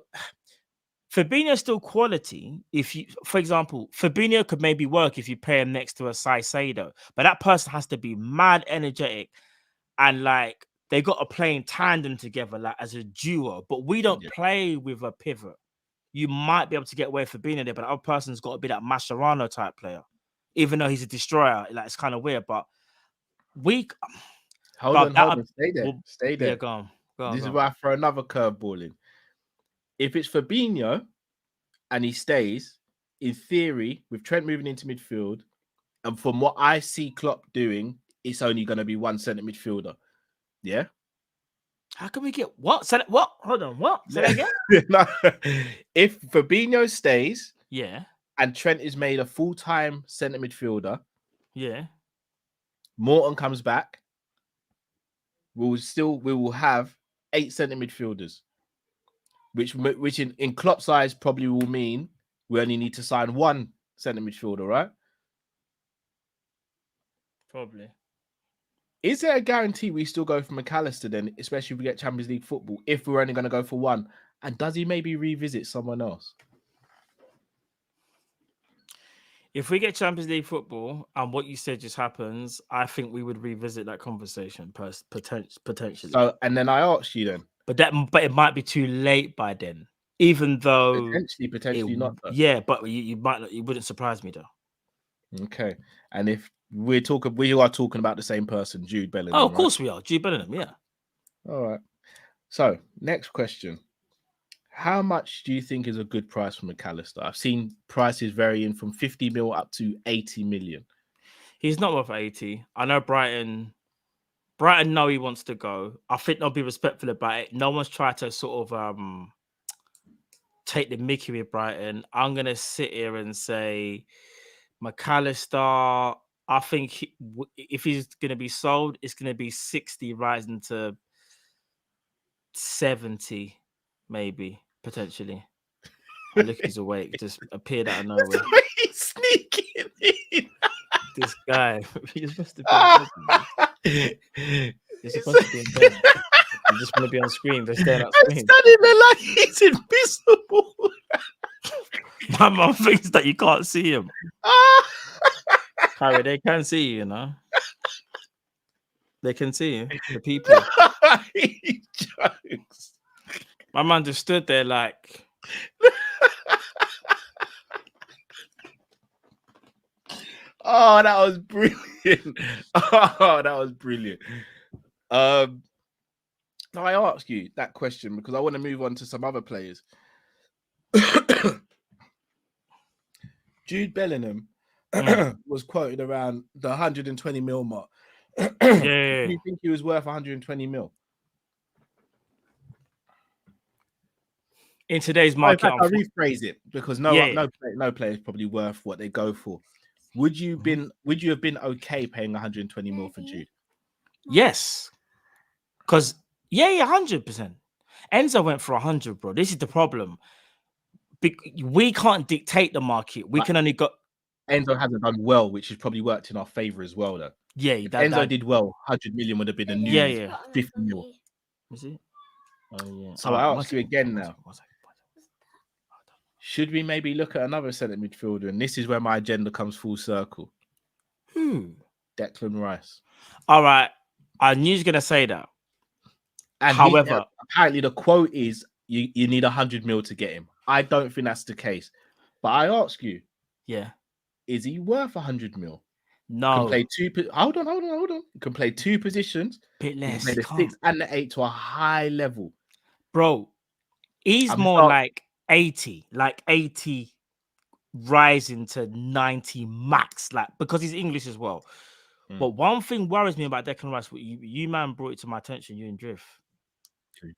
still quality. If you, for example, Fabinho could maybe work if you pair him next to a Saicedo, but that person has to be mad energetic and like they got to play in tandem together, like as a duo. But we don't play with a pivot. You might be able to get away with Fabinho there, but the other person's got to be that Mascherano type player, even though he's a destroyer. Like it's kind of weird, but Hold on. Stay there. Yeah, go on. This is where I throw another curveball in. If it's Fabinho and he stays, in theory, with Trent moving into midfield, and from what I see Klopp doing, it's only going to be 1 centre midfielder. Yeah? How can we get what? Say that, what? Hold on, what? Say that again? No. If Fabinho stays, yeah, and Trent is made a full-time centre midfielder, yeah, Morton comes back, we will have 8 centre midfielders. Which in Klopp's eyes probably will mean we only need to sign 1 centre midfielder, right? Probably. Is there a guarantee we still go for Mac Allister then, especially if we get Champions League football, if we're only going to go for 1? And does he maybe revisit someone else? If we get Champions League football and what you said just happens, I think we would revisit that conversation potentially. So, and then I asked you then. But it might be too late by then. Even though potentially not. Though. Yeah, but you might not. It wouldn't surprise me though. Okay, and if we are talking about the same person, Jude Bellingham. Oh, of course we are, Jude Bellingham. Yeah. All right. So next question: how much do you think is a good price for Mac Allister? I've seen prices varying from 50 mil up to 80 million. He's not worth 80. I know Brighton know he wants to go. I think they'll be respectful about it. No one's tried to sort of take the mickey with Brighton. I'm going to sit here and say Mac Allister, I think if he's going to be sold, it's going to be 60 rising to 70, maybe, potentially. I look, he's awake. Just appeared out of nowhere. He's sneaking in. This guy, you're supposed to be you're supposed to be in bed. You just want to be on screen. They're staring at screen. Standing there like he's invisible. My mum thinks that you can't see him. Harry, they can see you, you know. They can see you, the people. He jokes. My man just stood there like. Oh, that was brilliant. Oh, that was brilliant. Now I ask you that question because I want to move on to some other players. Jude Bellingham was quoted around the 120 mil mark. Yeah. Do you think he was worth 120 mil? In today's market, I'll rephrase it because no player is probably worth what they go for. Would you have been okay paying 120 mil for Jude? Yes. Because 100%. Enzo went for 100, bro. This is the problem. We can't dictate the market. We can only go. Enzo hasn't done well, which has probably worked in our favor as well, though. Yeah, if Enzo did well, 100 million would have been a new 50 mil. Is it? Oh yeah. So I ask you again now. Should we maybe look at another centre midfielder? And this is where my agenda comes full circle. Declan Rice. All right. I knew you were going to say that. And however, apparently the quote is you need 100 mil to get him. I don't think that's the case. But I ask you, is he worth 100 mil? No. Can play hold on. He can play two positions. Bit less. He can play the 6 and the 8 to a high level. Bro, he's like 80 rising to 90 max, like because he's English as well. But one thing worries me about Declan Rice, you man brought it to my attention, you and Drift.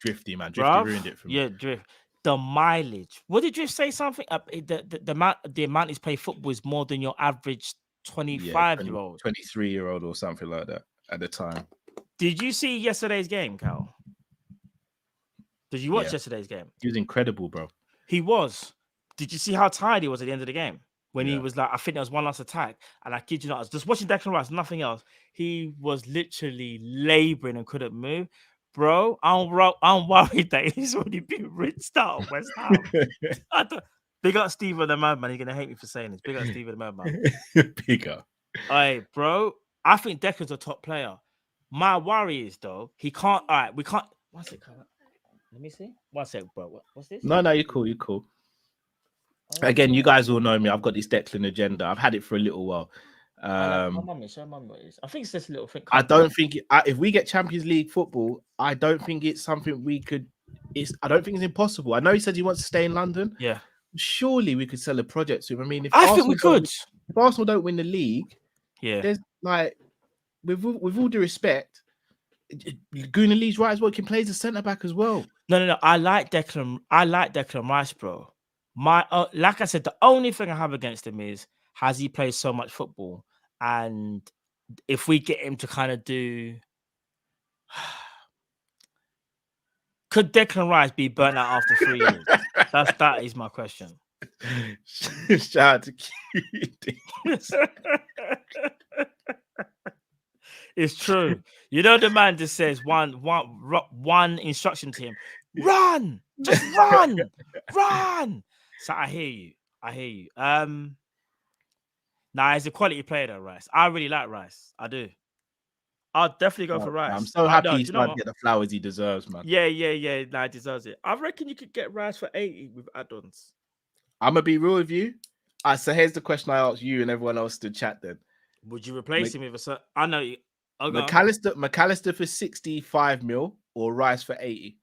Drifty, man. Drifty ruined it for me. Yeah, Drift. The mileage. What did Drift say? Something? The amount he's played football is more than your average 25-year-old. 23-year-old or something like that at the time. Did you see yesterday's game, Cal? Did you watch yesterday's game? He was incredible, bro. He was. Did you see how tired he was at the end of the game? When he was like, I think there was one last attack. And I kid you not, I was just watching Declan Rice, nothing else. He was literally laboring and couldn't move. Bro, I'm worried that he's already been rinsed out of West Ham. Big up Steve the Madman. He's going to hate me for saying this. Big up Steve the Madman. Big up. Hey, bro, I think Declan's a top player. My worry is, though, he can't. All right, we can't. One sec. Let me see. One sec, bro. What's this? No, you're cool. Again, you guys all know me. I've got this Declan agenda. I've had it for a little while. Show mum what it is. I think it's just a little thing. I don't think if we get Champions League football, I don't think it's something we could. I don't think it's impossible. I know he said he wants to stay in London. Yeah. Surely we could sell a project to him. I mean, I think we could. If Arsenal don't win the league, there's like, with all due respect, Guna Lee's right as well. He can play as a centre back as well. No. I like Declan Rice, bro. Like I said, the only thing I have against him is has he played so much football, and if we get him to kind of do, could Declan Rice be burnt out after 3 years? That is my question. Shout out to Cutie. It's true. You know, the man just says one instruction to him: run, just run. So I hear you. Nah, he's a quality player, though, Rice. I really like Rice. I do. I'll definitely go for Rice. I'm so happy he's starting to get the flowers he deserves, man. Yeah. Nah, he deserves it. I reckon you could get Rice for 80 with add-ons. I'm gonna be real with you. So here's the question I asked you and everyone else to chat. Then, would you replace him with a certain? I know you. McAllister for 65 mil or Rice for 80?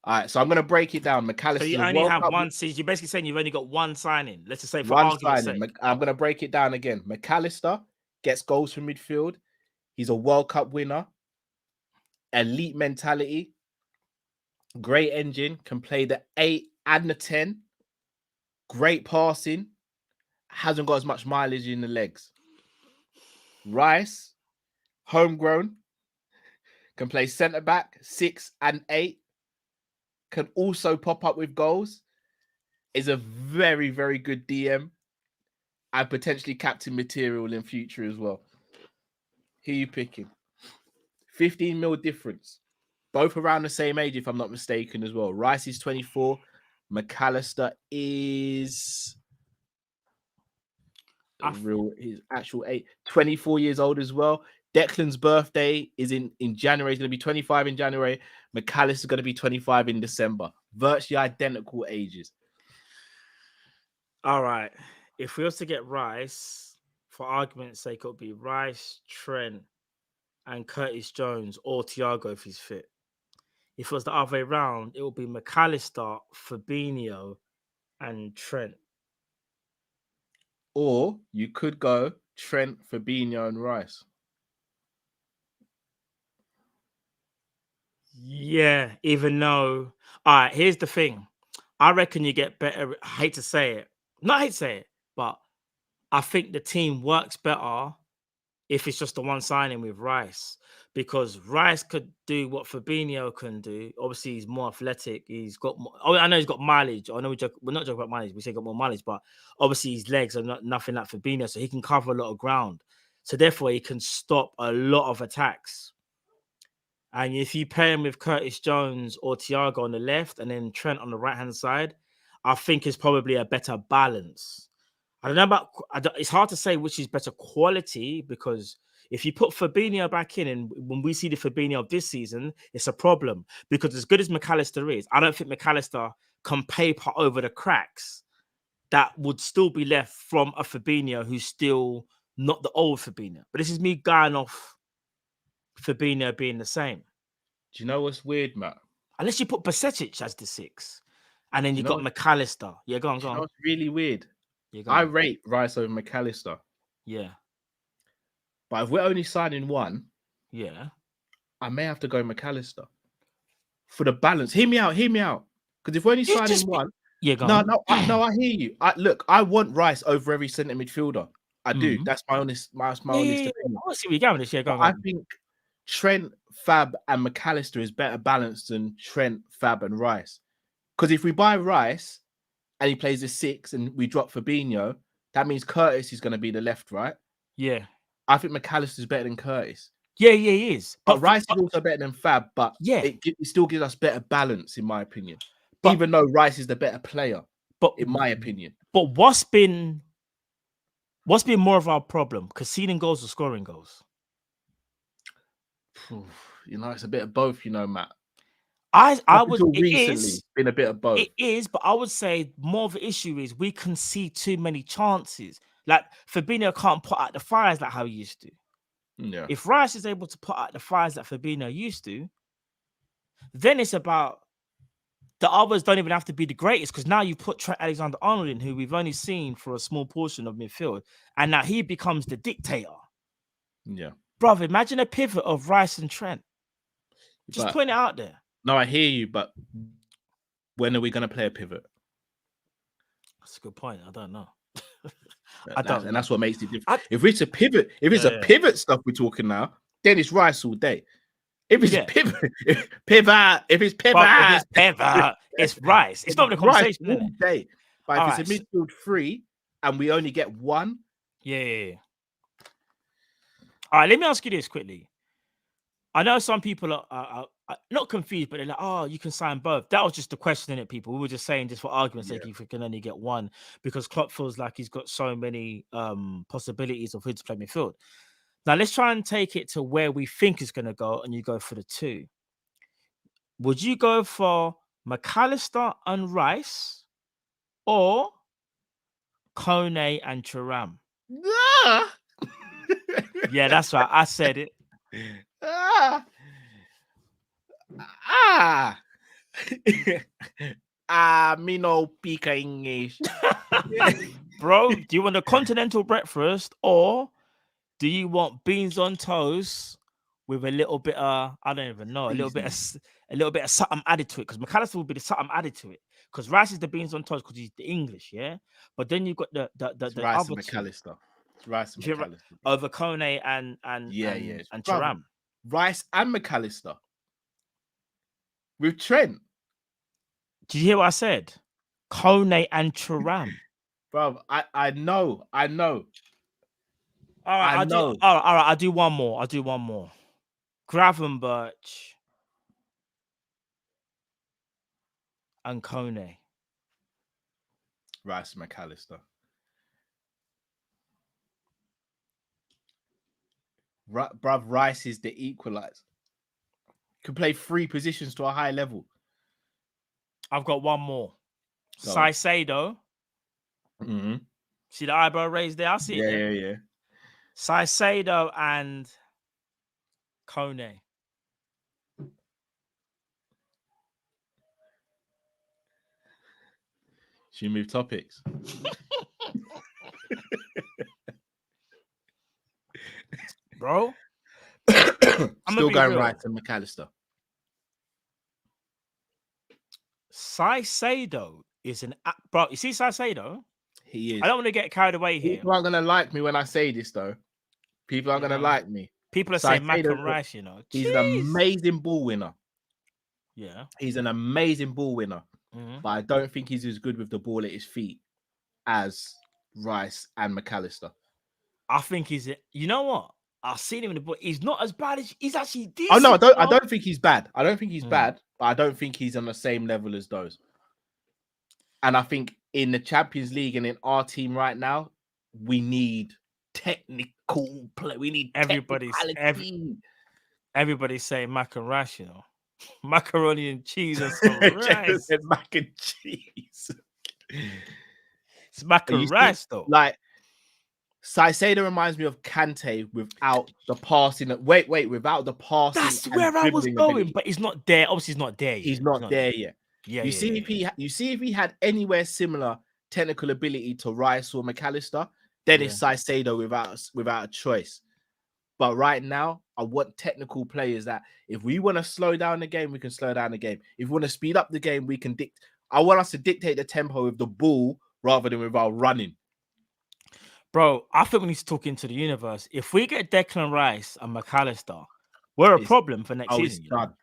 All right, so I'm going to break it down. McAllister. So you only have one season. You're basically saying you've only got one signing. Let's just say for one signing. I'm going to break it down again. McAllister gets goals from midfield. He's a World Cup winner. Elite mentality. Great engine. Can play the 8 and the 10. Great passing. Hasn't got as much mileage in the legs. Rice, homegrown. Can play centre back, 6 and 8. Can also pop up with goals. Is a very, very good DM. And potentially captain material in future as well. Who are you picking? 15 mil difference. Both around the same age, if I'm not mistaken, as well. Rice is 24. Mac Allister is his actual age, 24 years old as well. Declan's birthday is in January. He's going to be 25 in January. Mac Allister is going to be 25 in December. Virtually identical ages. All right. If we was to get Rice, for argument's sake, it would be Rice, Trent, and Curtis Jones, or Thiago if he's fit. If it was the other way around, it would be Mac Allister, Fabinho, and Trent. Or you could go Trent, Fabinho, and Rice. Yeah, even though, all right, here's the thing. I reckon you get better. I hate to say it. Not hate to say it, but I think the team works better if it's just the one signing with Rice, because Rice could do what Fabinho can do. Obviously, he's more athletic. He's got more, I know he's got mileage. I know we're not joking about mileage. We say he's got more mileage, but obviously his legs are nothing like Fabinho, so he can cover a lot of ground. So therefore, he can stop a lot of attacks. And if you pair him with Curtis Jones or Thiago on the left and then Trent on the right-hand side, I think it's probably a better balance. I don't know about... It's hard to say which is better quality, because if you put Fabinho back in, and when we see the Fabinho of this season, it's a problem. Because as good as Mac Allister is, I don't think Mac Allister can paper over the cracks that would still be left from a Fabinho who's still not the old Fabinho. But this is me going off Fabinho being the same. Do you know what's weird, Matt? Unless you put Basetic as the 6, and then you got Mac Allister. Yeah, go on. You know what's really weird? Yeah, I rate Rice over Mac Allister. Yeah. But if we're only signing one, yeah, I may have to go Mac Allister for the balance. Hear me out. Because if we're only signing one, go no, on. I hear you. I want Rice over every centre midfielder. I do. That's my honest opinion. I want to see where you're going with this. Yeah, go on. I think Trent, Fab, and Mac Allister is better balanced than Trent, Fab, and Rice. Because if we buy Rice and he plays the 6 and we drop Fabinho, that means Curtis is going to be the left, right? Yeah. I think Mac Allister is better than Curtis. Yeah, he is. But Rice is also better than Fab, but it still gives us better balance, in my opinion. Even though Rice is the better player, in my opinion. But what's been more of our problem? Conceding goals or scoring goals? It's a bit of both, Matt. I would recently been a bit of both. It is, but I would say more of the issue is we concede too many chances. Like Fabinho can't put out the fires like how he used to. Yeah. If Rice is able to put out the fires that Fabinho used to, then it's about the others don't even have to be the greatest, because now you put Trent Alexander-Arnold in, who we've only seen for a small portion of midfield, and now he becomes the dictator. Yeah. Brother, imagine a pivot of Rice and Trent. Just putting it out there. No, I hear you, but when are we going to play a pivot? That's a good point. I don't know. And that's what makes it different. If it's a pivot, a pivot stuff we're talking now, then it's Rice all day. If it's pivot, it's Rice. It's not the conversation all day. But if it's a midfield 3 and we only get one, yeah. All right, let me ask you this quickly. I know some people are not confused, but they're like, "Oh, you can sign both." That was just the question, innit, people? We were just saying, just for argument's sake, if we can only get one, because Klopp feels like he's got so many possibilities of who to play midfield. Now, let's try and take it to where we think it's going to go, and you go for the 2. Would you go for Mac Allister and Rice, or Kone and Thuram? Yeah, that's right. I said it. Me no speak English. Bro, do you want a continental breakfast, or do you want beans on toast with a little bit of, I don't even know, a little bit of something added to it? Because Mac Allister will be the something added to it. Because Rice is the beans on toast because he's the English, yeah. But then you've got the Rice other and Mac Allister. Rice and Mac Allister over Kone and Thuram. Rice and Mac Allister with Trent. Did you hear what I said? Kone and Thuram. Bro, I know. All right, I'll do one more. Gravenberch, and Kone. Rice, Mac Allister. Bruv, Rice is the equalizer. Can play 3 positions to a high level. I've got one more. Go on. Saicedo. Mm-hmm. See the eyebrow raised there? I see it. There. Yeah. Saicedo and Kone. Should we move topics? Bro. Still going right to Mac Allister. Saicedo is bro. You see Saicedo? He is. I don't want to get carried away here. People aren't gonna like me when I say this, though. People aren't gonna like me. People are saying Mac and Rice, you know. He's an amazing ball winner. Yeah. He's an amazing ball winner. Mm-hmm. But I don't think he's as good with the ball at his feet as Rice and Mac Allister. I think you know what? I've seen him in the ball. He's not as bad as he's actually decent. Oh no, I don't think he's bad. I don't think he's bad, but I don't think he's on the same level as those. And I think in the Champions League and in our team right now, we need technical play. We need everybody's saying Mac and Rice, you know. Macaroni and cheese and some rice. Mac and cheese. It's Mac and Rice, though. Like, Saicedo reminds me of Kante without the passing. Wait, without the passing. That's where I was going, but he's not there. Obviously, he's not there yet. He's not there yet. Yeah, you see if he had anywhere similar technical ability to Rice or Mac Allister, then it's Saicedo without a choice. But right now, I want technical players that if we want to slow down the game, we can slow down the game. If we want to speed up the game, we can I want us to dictate the tempo with the ball rather than with our running. Bro, I think we need to talk into the universe. If we get Declan Rice and Mac Allister, we're a problem for next season. It's done.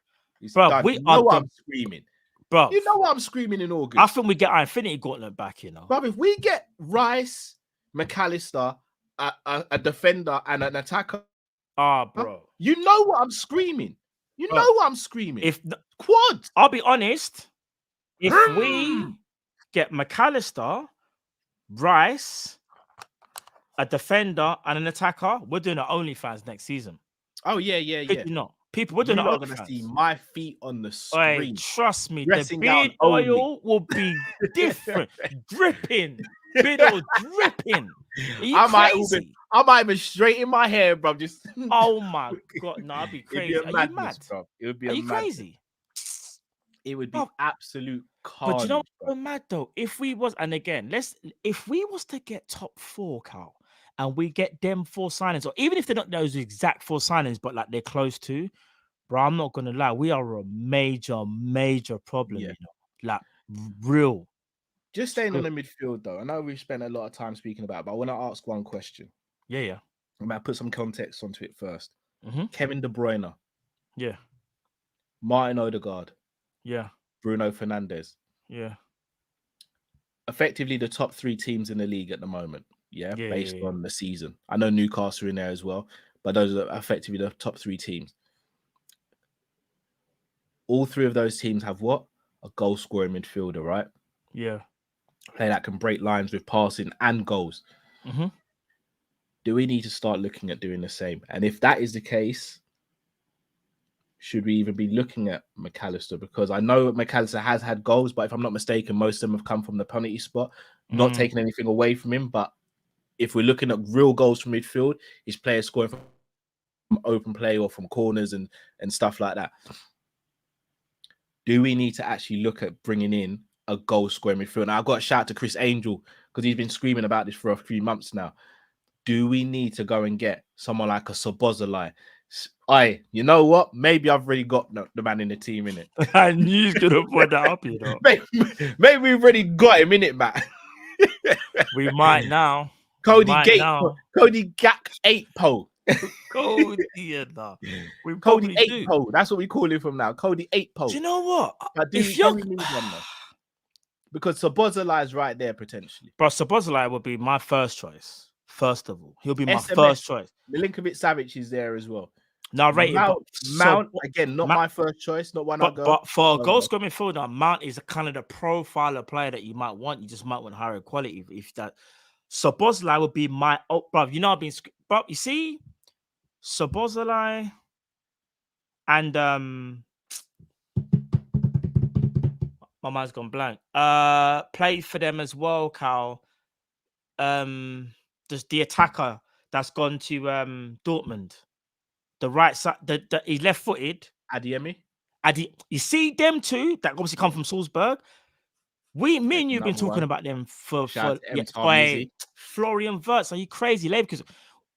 It's done. You know what I'm screaming. Bro, you know what I'm screaming in August. I think we get our Infinity Gauntlet back, you know. Bro, if we get Rice, Mac Allister, a defender, and an attacker. Bro. You know what I'm screaming. You know what I'm screaming. Quad. I'll be honest. If we get Mac Allister, Rice, a defender, and an attacker, we're doing our OnlyFans next season. Oh, yeah. You know, people, we're doing our OnlyFans. You're going to see my feet on the screen. Hey, trust me, the beard oil will be different. Dripping. Beard oil dripping. I might even straighten my hair, bro. Just oh my god, no, I'd be crazy. It'd be Are you mad? Bro. It would be Are you crazy? It would be absolute carnage. But you know what's so mad though? If we was to get top 4, Cal, and we get them 4 signings, or even if they're not those exact 4 signings, but like they're close to, bro, I'm not gonna lie, we are a major problem, you know, like real. Just staying on the midfield though, I know we've spent a lot of time speaking about it, but I want to ask one question. Yeah. I'm going to put some context onto it first. Mm-hmm. Kevin De Bruyne. Yeah. Martin Odegaard. Yeah. Bruno Fernandes. Yeah. Effectively the top 3 teams in the league at the moment. Based on the season. I know Newcastle in there as well, but those are effectively the top 3 teams. All 3 of those teams have what? A goal-scoring midfielder, right? Yeah. Play that can break lines with passing and goals. Mm-hmm. Do we need to start looking at doing the same? And if that is the case, should we even be looking at Mac Allister? Because I know Mac Allister has had goals, but if I'm not mistaken, most of them have come from the penalty spot. Not taking anything away from him, but if we're looking at real goals from midfield, his players scoring from open play or from corners and stuff like that. Do we need to actually look at bringing in a goal-scoring midfield? Now, I've got a shout out to Chris Angel because he's been screaming about this for a few months now. Do we need to go and get someone like a Szoboszlai? You know what? Maybe I've already got the man in the team, innit? I knew he's going to put that up, you know. Maybe we've already got him, innit, Matt? We might now. Cody Gakpo. Cody 8po. That's what we call him from now. Cody 8po. Do you know what? If you need one, though. Because Szoboszlai is right there potentially. Bro, Szoboszlai would be my first choice. First of all, he'll be my first choice. Milinkovic-Savic is there as well. Now rated, Mount again, not my first choice, not one I go. But for a goal scoring midfielder, Mount is a kind of the profile of player that you might want. You just might want higher quality if that. Szoboszlai would be my bruv. You know, I've been bruv. You see, Szoboszlai and my mind's gone blank. Played for them as well, Cal. There's the attacker that's gone to Dortmund. The right side, he's left-footed. Adeyemi. You see them two that obviously come from Salzburg. Me and you've been talking about them for Florian Wirtz. Are you crazy, Lev? Because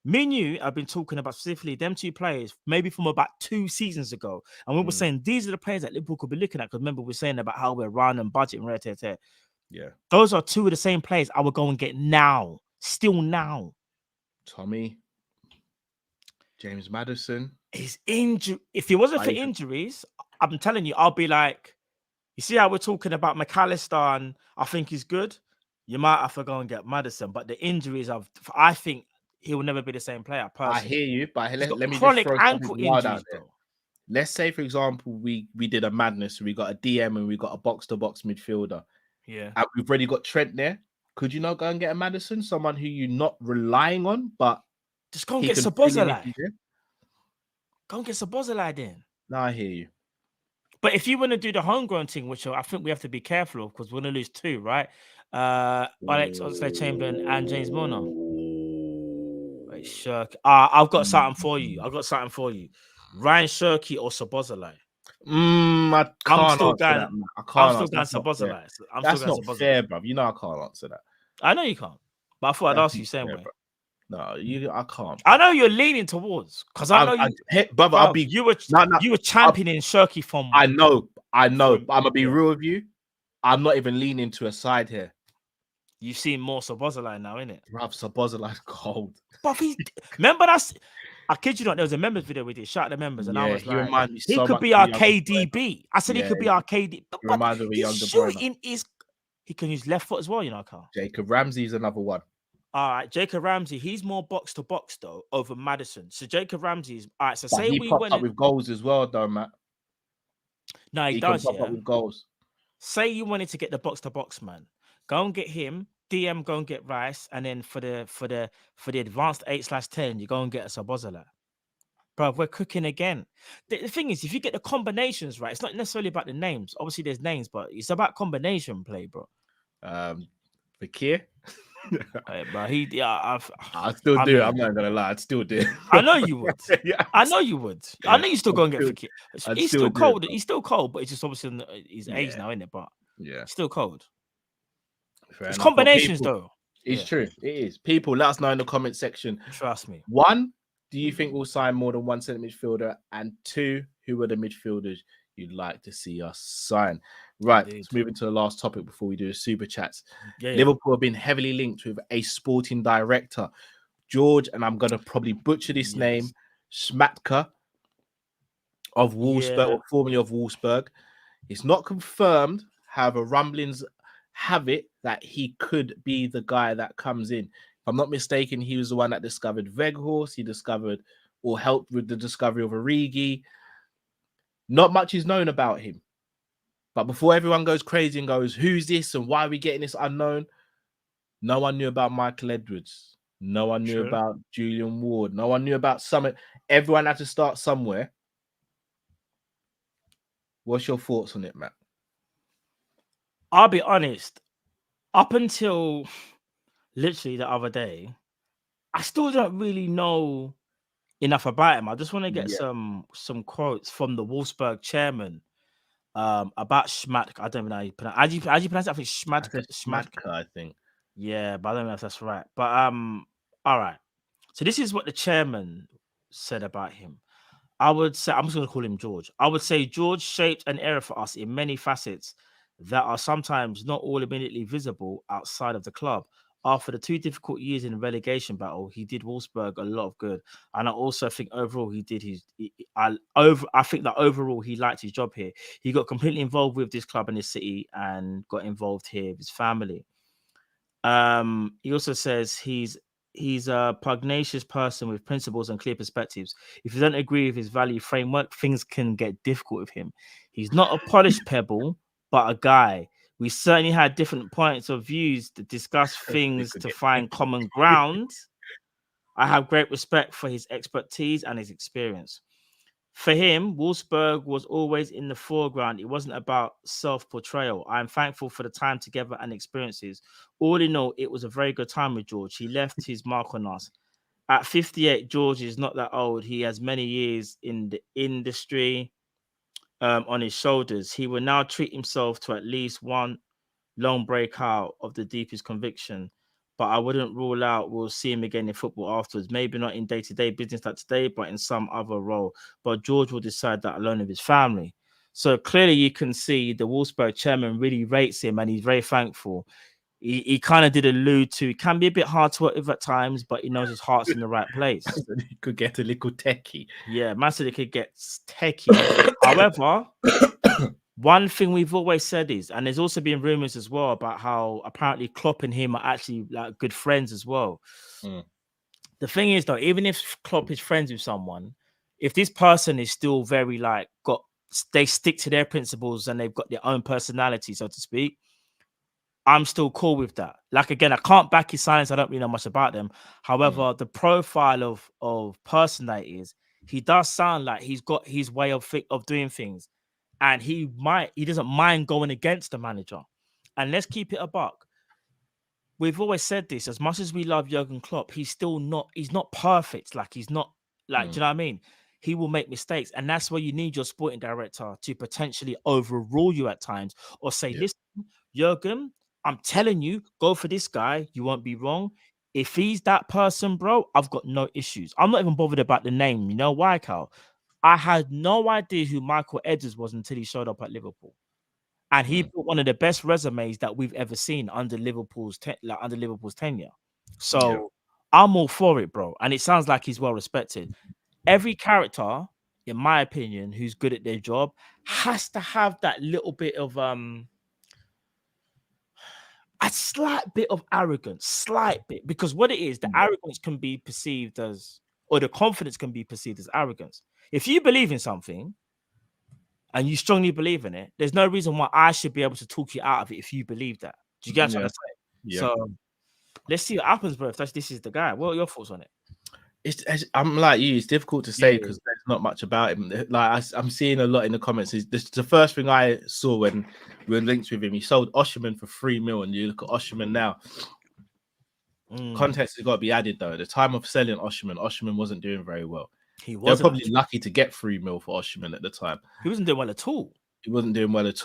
me and you have been talking about specifically them two players, maybe from about 2 seasons ago, and we were saying these are the players that Liverpool could be looking at. Because remember, we were saying about how we're running and budgeting, Yeah, those are two of the same players I would go and get now, still now. Tommy, James Maddison. His injury. If it wasn't for injuries, I'm telling you, I'll be like, you see how we're talking about Mac Allister and I think he's good. You might have to go and get Maddison, but the injuries I think he will never be the same player. Personally. I hear you, but let me chronic just throw ankle injuries out there. Let's say, for example, we did a madness. We got a DM and we got a box-to-box midfielder. Yeah. And we've already got Trent there. Could you not go and get a Maddison? Someone who you're not relying on, but just go and get Szoboszlai. Go and get Szoboszlai then. No, I hear you. But if you want to do the homegrown thing, which I think we have to be careful of because we're going to lose 2, right? Alex Oxlade-Chamberlain and James Milner. Wait, Shirky. I've got something for you. Ryan Shirky or Szoboszlai. I can't answer that. I'm still going Szoboszlai. That's not fair, bro. You know I can't answer that. I know you can't. But I thought I'd ask you same way. No, I can't. I know you're leaning towards because I know you were championing Shirky from. I know. But I'm gonna be real with you. I'm not even leaning to a side here. You've seen more Szoboszlai now, innit? Bruv, Szoboszlai's cold. But remember that's. I kid you not, there was a members video we did. Shout out the members, and I was like, he could be our KDB. I said he could be our KD. But reminds me of a younger shooting is. He can use left foot as well, you know, Carl. Jacob Ramsey's another one. All right, Jacob Ramsey, he's more box to box though over Maddison. So Jacob Ramsey's all right. So but say he we popped went up with goals as well, though, Matt. No, he does. Pop up with goals. Say you wanted to get the box to box man, go and get him. DM, go and get Rice, and then for the advanced 8/10, you go and get a Szoboszlai. Bro, we're cooking again. The thing is, if you get the combinations right, it's not necessarily about the names. Obviously, there's names, but it's about combination play, bro. Fakir. Hey, bro, I still do. I'm not gonna lie, I'd still do. I know you would. I know you would. I know you still go and get Fakir. He's still cold. He's still cold, but it's just obviously his age now, isn't it? But yeah, still cold. Fair it's enough. combinations though. It's true. It is. People, let us know in the comment section. Trust me. 1, do you think we'll sign more than 1 centre midfielder? And 2, who are the midfielders you'd like to see us sign? Right, let's move into the last topic before we do the super chats. Liverpool have been heavily linked with a sporting director, George, and I'm going to probably butcher this name, Schmatka of Wolfsburg, or formerly of Wolfsburg. It's not confirmed, however, rumblings have it that he could be the guy that comes in. If I'm not mistaken, he was the one that discovered Weghorst. He discovered or helped with the discovery of Origi. Not much is known about him. But before everyone goes crazy and goes, who's this and why are we getting this unknown? No one knew about Michael Edwards. No one knew about Julian Ward. No one knew about Summit. Everyone had to start somewhere. What's your thoughts on it, Matt? I'll be honest. Up until literally the other day, I still don't really know enough about him. I just want to get some quotes from the Wolfsburg chairman about Schmatka. I don't even know how you pronounce. How do you pronounce it? I think Schmatka. I think. Yeah, but I don't know if that's right. But all right. So this is what the chairman said about him. I would say, I'm just going to call him George. I would say George shaped an era for us in many facets that are sometimes not all immediately visible outside of the club. After the 2 difficult years in the relegation battle, he did Wolfsburg a lot of good. And I also think overall I think that overall he liked his job here. He got completely involved with this club and this city and got involved here with his family. He also says he's he's a pugnacious person with principles and clear perspectives. If you don't agree with his value framework, things can get difficult with him. He's not a polished pebble, but a guy. We certainly had different points of views to discuss things to find common ground. I have great respect for his expertise and his experience. For him, Wolfsburg was always in the foreground. It wasn't about self-portrayal. I am thankful for the time together and experiences. All in all, it was a very good time with George. He left his mark on us. At 58, George is not that old. He has many years in the industry on his shoulders. He will now treat himself to at least one long breakout of the deepest conviction. But I wouldn't rule out we'll see him again in football afterwards. Maybe not in day-to-day business like today, but in some other role. But George will decide that alone with his family. So clearly you can see the Wolfsburg chairman really rates him and he's very thankful. He kind of did allude to, it can be a bit hard to work with at times, but he knows his heart's in the right place. He could get a little techie. Yeah, man said it could get techie. However, one thing we've always said is, and there's also been rumors as well about how apparently Klopp and him are actually like good friends as well. The thing is, though, even if Klopp is friends with someone, if this person is still very like they stick to their principles and they've got their own personality, so to speak, I'm still cool with that. Like, again, I can't back his silence. I don't really know much about them. However, the profile of person that is, he does sound like he's got his way of doing things. And he doesn't mind going against the manager. And let's keep it a buck. We've always said this, as much as we love Jurgen Klopp, he's not perfect. Like, he's not like, do you know what I mean? He will make mistakes. And that's where you need your sporting director to potentially overrule you at times or say, listen, Jurgen, I'm telling you, go for this guy. You won't be wrong. If he's that person, bro, I've got no issues. I'm not even bothered about the name. You know why, Cal? I had no idea who Michael Edwards was until he showed up at Liverpool. And he built one of the best resumes that we've ever seen under Liverpool's tenure. So I'm all for it, bro. And it sounds like he's well respected. Every character, in my opinion, who's good at their job has to have that little bit of a slight bit of arrogance, because what it is, the arrogance can be perceived as, or the confidence can be perceived as arrogance. If you believe in something and you strongly believe in it, there's no reason why I should be able to talk you out of it if you believe that. Do you get what I'm saying? Yeah. So let's see what happens, bro. If this is the guy, what are your thoughts on it? I'm like you. It's difficult to say because there's not much about him. Like I'm seeing a lot in the comments. Is the first thing I saw when we were linked with him? He sold Osherman for $3 million. You look at Osherman now. Context has got to be added though. At the time of selling Osherman wasn't doing very well. They were probably lucky to get $3 million for Osherman at the time. He wasn't doing well at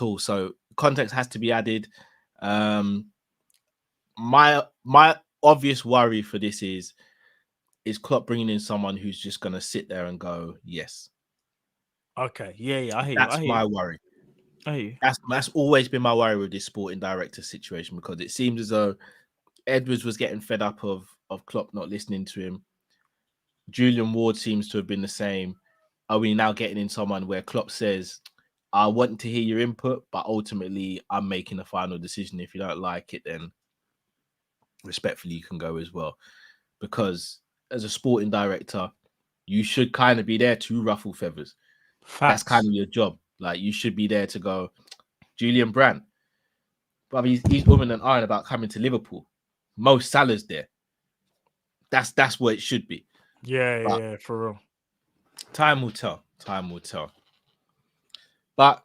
all. So context has to be added. My obvious worry for this is Klopp bringing in someone who's just going to sit there and go, yes. Okay. Yeah. I hear you. That's my worry. I hear you. That's always been my worry with this sporting director situation, because it seems as though Edwards was getting fed up of Klopp not listening to him. Julian Ward seems to have been the same. Are we now getting in someone where Klopp says, I want to hear your input, but ultimately I'm making a final decision. If you don't like it, then respectfully you can go as well. Because as a sporting director, you should kind of be there to ruffle feathers. Facts. That's kind of your job. Like, you should be there to go, Julian Brandt, but he's woman and iron about coming to Liverpool. Mo Salah's there. That's what it should be. Yeah, for real. Time will tell. But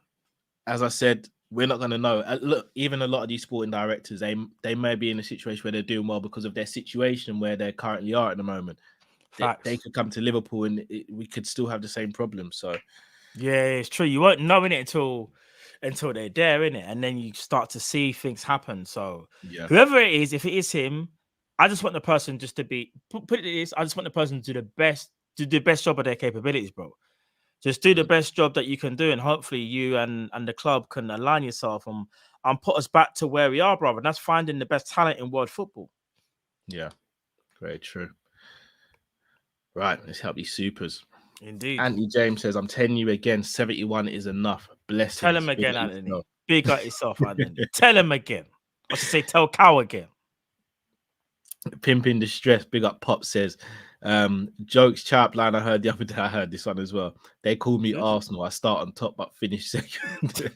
as I said, we're not going to know. Look, even a lot of these sporting directors, they may be in a situation where they're doing well because of their situation where they currently are at the moment. They could come to Liverpool and we could still have the same problem. So, yeah, it's true. You won't know it until they're there, innit? And then you start to see things happen. So, whoever it is, if it is him, I just want the person just to be put it this. I just want the person to do the best job of their capabilities, bro. Just do the best job that you can do, and hopefully you and the club can align yourself and put us back to where we are, brother. And that's finding the best talent in world football. Yeah, very true. Right, let's help these supers. Indeed. Anthony James says, I'm telling you again, 71 is enough. Bless Tell him again, Anthony. Big up yourself, Anthony. Tell him again. I should say tell Cow again. Pimping Distress, big up Pop says. Jokes chap line I heard the other day. I heard this one as well. They call me Arsenal. I start on top but finish second.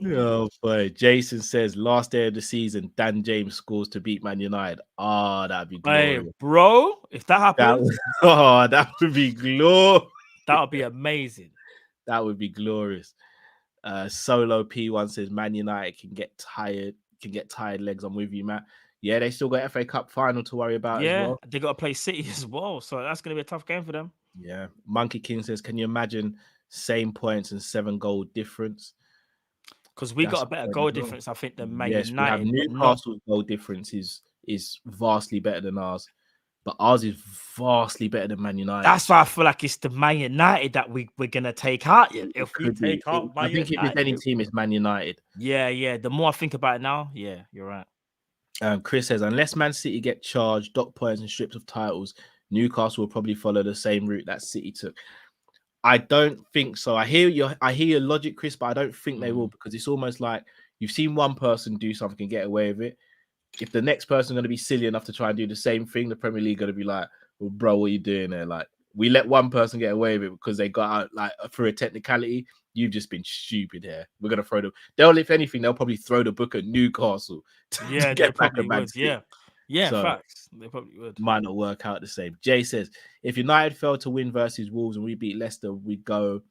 Oh boy. Jason says last day of the season, Dan James scores to beat Man United. Oh, that'd be glorious. Hey, bro, if that happens, that would be glorious. That would be amazing. That would be glorious. Solo P1 says Man United can get tired legs. I'm with you, Matt. Yeah, they still got FA Cup final to worry about as well. They got to play City as well, so that's going to be a tough game for them. Yeah. Monkey King says, can you imagine same points and 7-goal difference? Because we got a better goal difference, I think, than Man United. We have Newcastle's goal difference is vastly better than ours, but ours is vastly better than Man United. That's why I feel like it's the Man United that we're gonna take out. If we take out Man United, I think if it's any team, it's Man United. Yeah. The more I think about it now, yeah, you're right. Chris says, unless Man City get charged, dock points and strips of titles, Newcastle will probably follow the same route that City took. I don't think so. I hear your logic, Chris, but I don't think they will, because it's almost like you've seen one person do something and get away with it. If the next person is going to be silly enough to try and do the same thing, the Premier League going to be like, well, bro, what are you doing there? Like, we let one person get away with it because they got out like through a technicality. You've just been stupid here. We're going to throw them. If anything, they'll probably throw the book at Newcastle to get back a Man City. Yeah, so, facts. They probably would. Might not work out the same. Jay says, if United fail to win versus Wolves and we beat Leicester, we go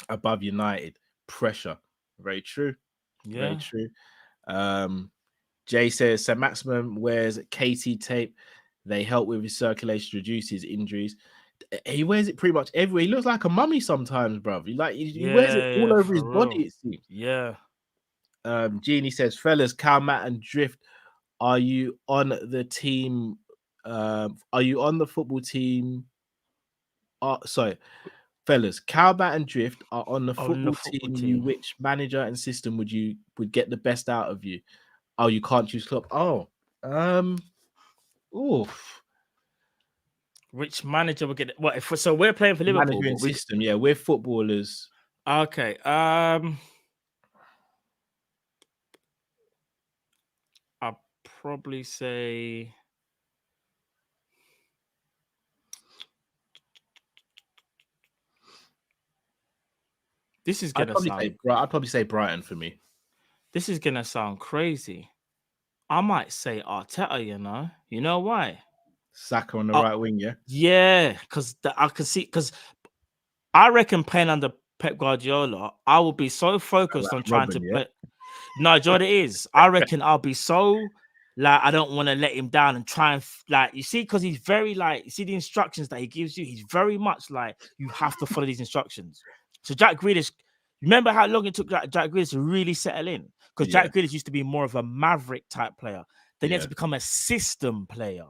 above United. Pressure. Very true. Yeah. Very true. Jay says, St. Maximum wears KT tape. They help with his circulation, reduce his injuries. He wears it pretty much everywhere. He looks like a mummy sometimes, bro. He wears it all over his body, it seems. Yeah. Jeannie says, fellas, Cal, Matt, and Drift, are you on the team? Are you on the football team? Sorry, fellas, Cal, Matt, and Drift are on the football team. Which manager and system would get the best out of you? Oh, you can't choose Klopp. Oh, oof. Which manager would get it? What? So we're playing for Liverpool. Manager and system, yeah, we're footballers. Okay. I'll probably say. This is gonna sound. I'd probably say Brighton for me. This is gonna sound crazy. I might say Arteta. You know why? Saka on the right wing, yeah. Yeah, because I can see. Because I reckon playing under Pep Guardiola, I will be so focused on trying to play. No, Joe, it is. I reckon I'll be so I don't want to let him down and try and you see, because he's very you see the instructions that he gives you. He's very much like you have to follow these instructions. So Jack Grealish, remember how long it took Jack Grealish to really settle in? Because Jack Grealish used to be more of a maverick type player. Then he had to become a system player.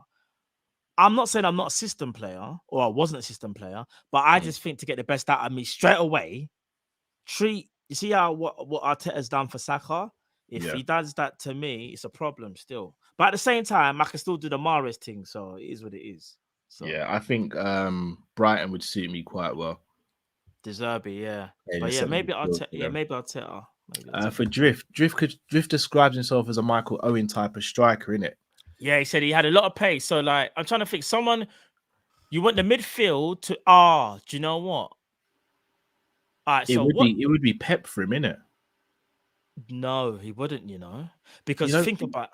I'm not saying I'm not a system player or I wasn't a system player, but I just think to get the best out of me straight away, you see how what Arteta's done for Saka? If he does that to me, it's a problem still. But at the same time, I can still do the Mahrez thing, so it is what it is. So yeah, I think Brighton would suit me quite well. Deserby, yeah. But yeah, maybe Arteta. Maybe Arteta. For Drift describes himself as a Michael Owen type of striker, innit? Yeah, he said he had a lot of pace. So I'm trying to think someone you want the midfield to. Do you know what? All right, it would be Pep for him, innit? No, he wouldn't. Because think about.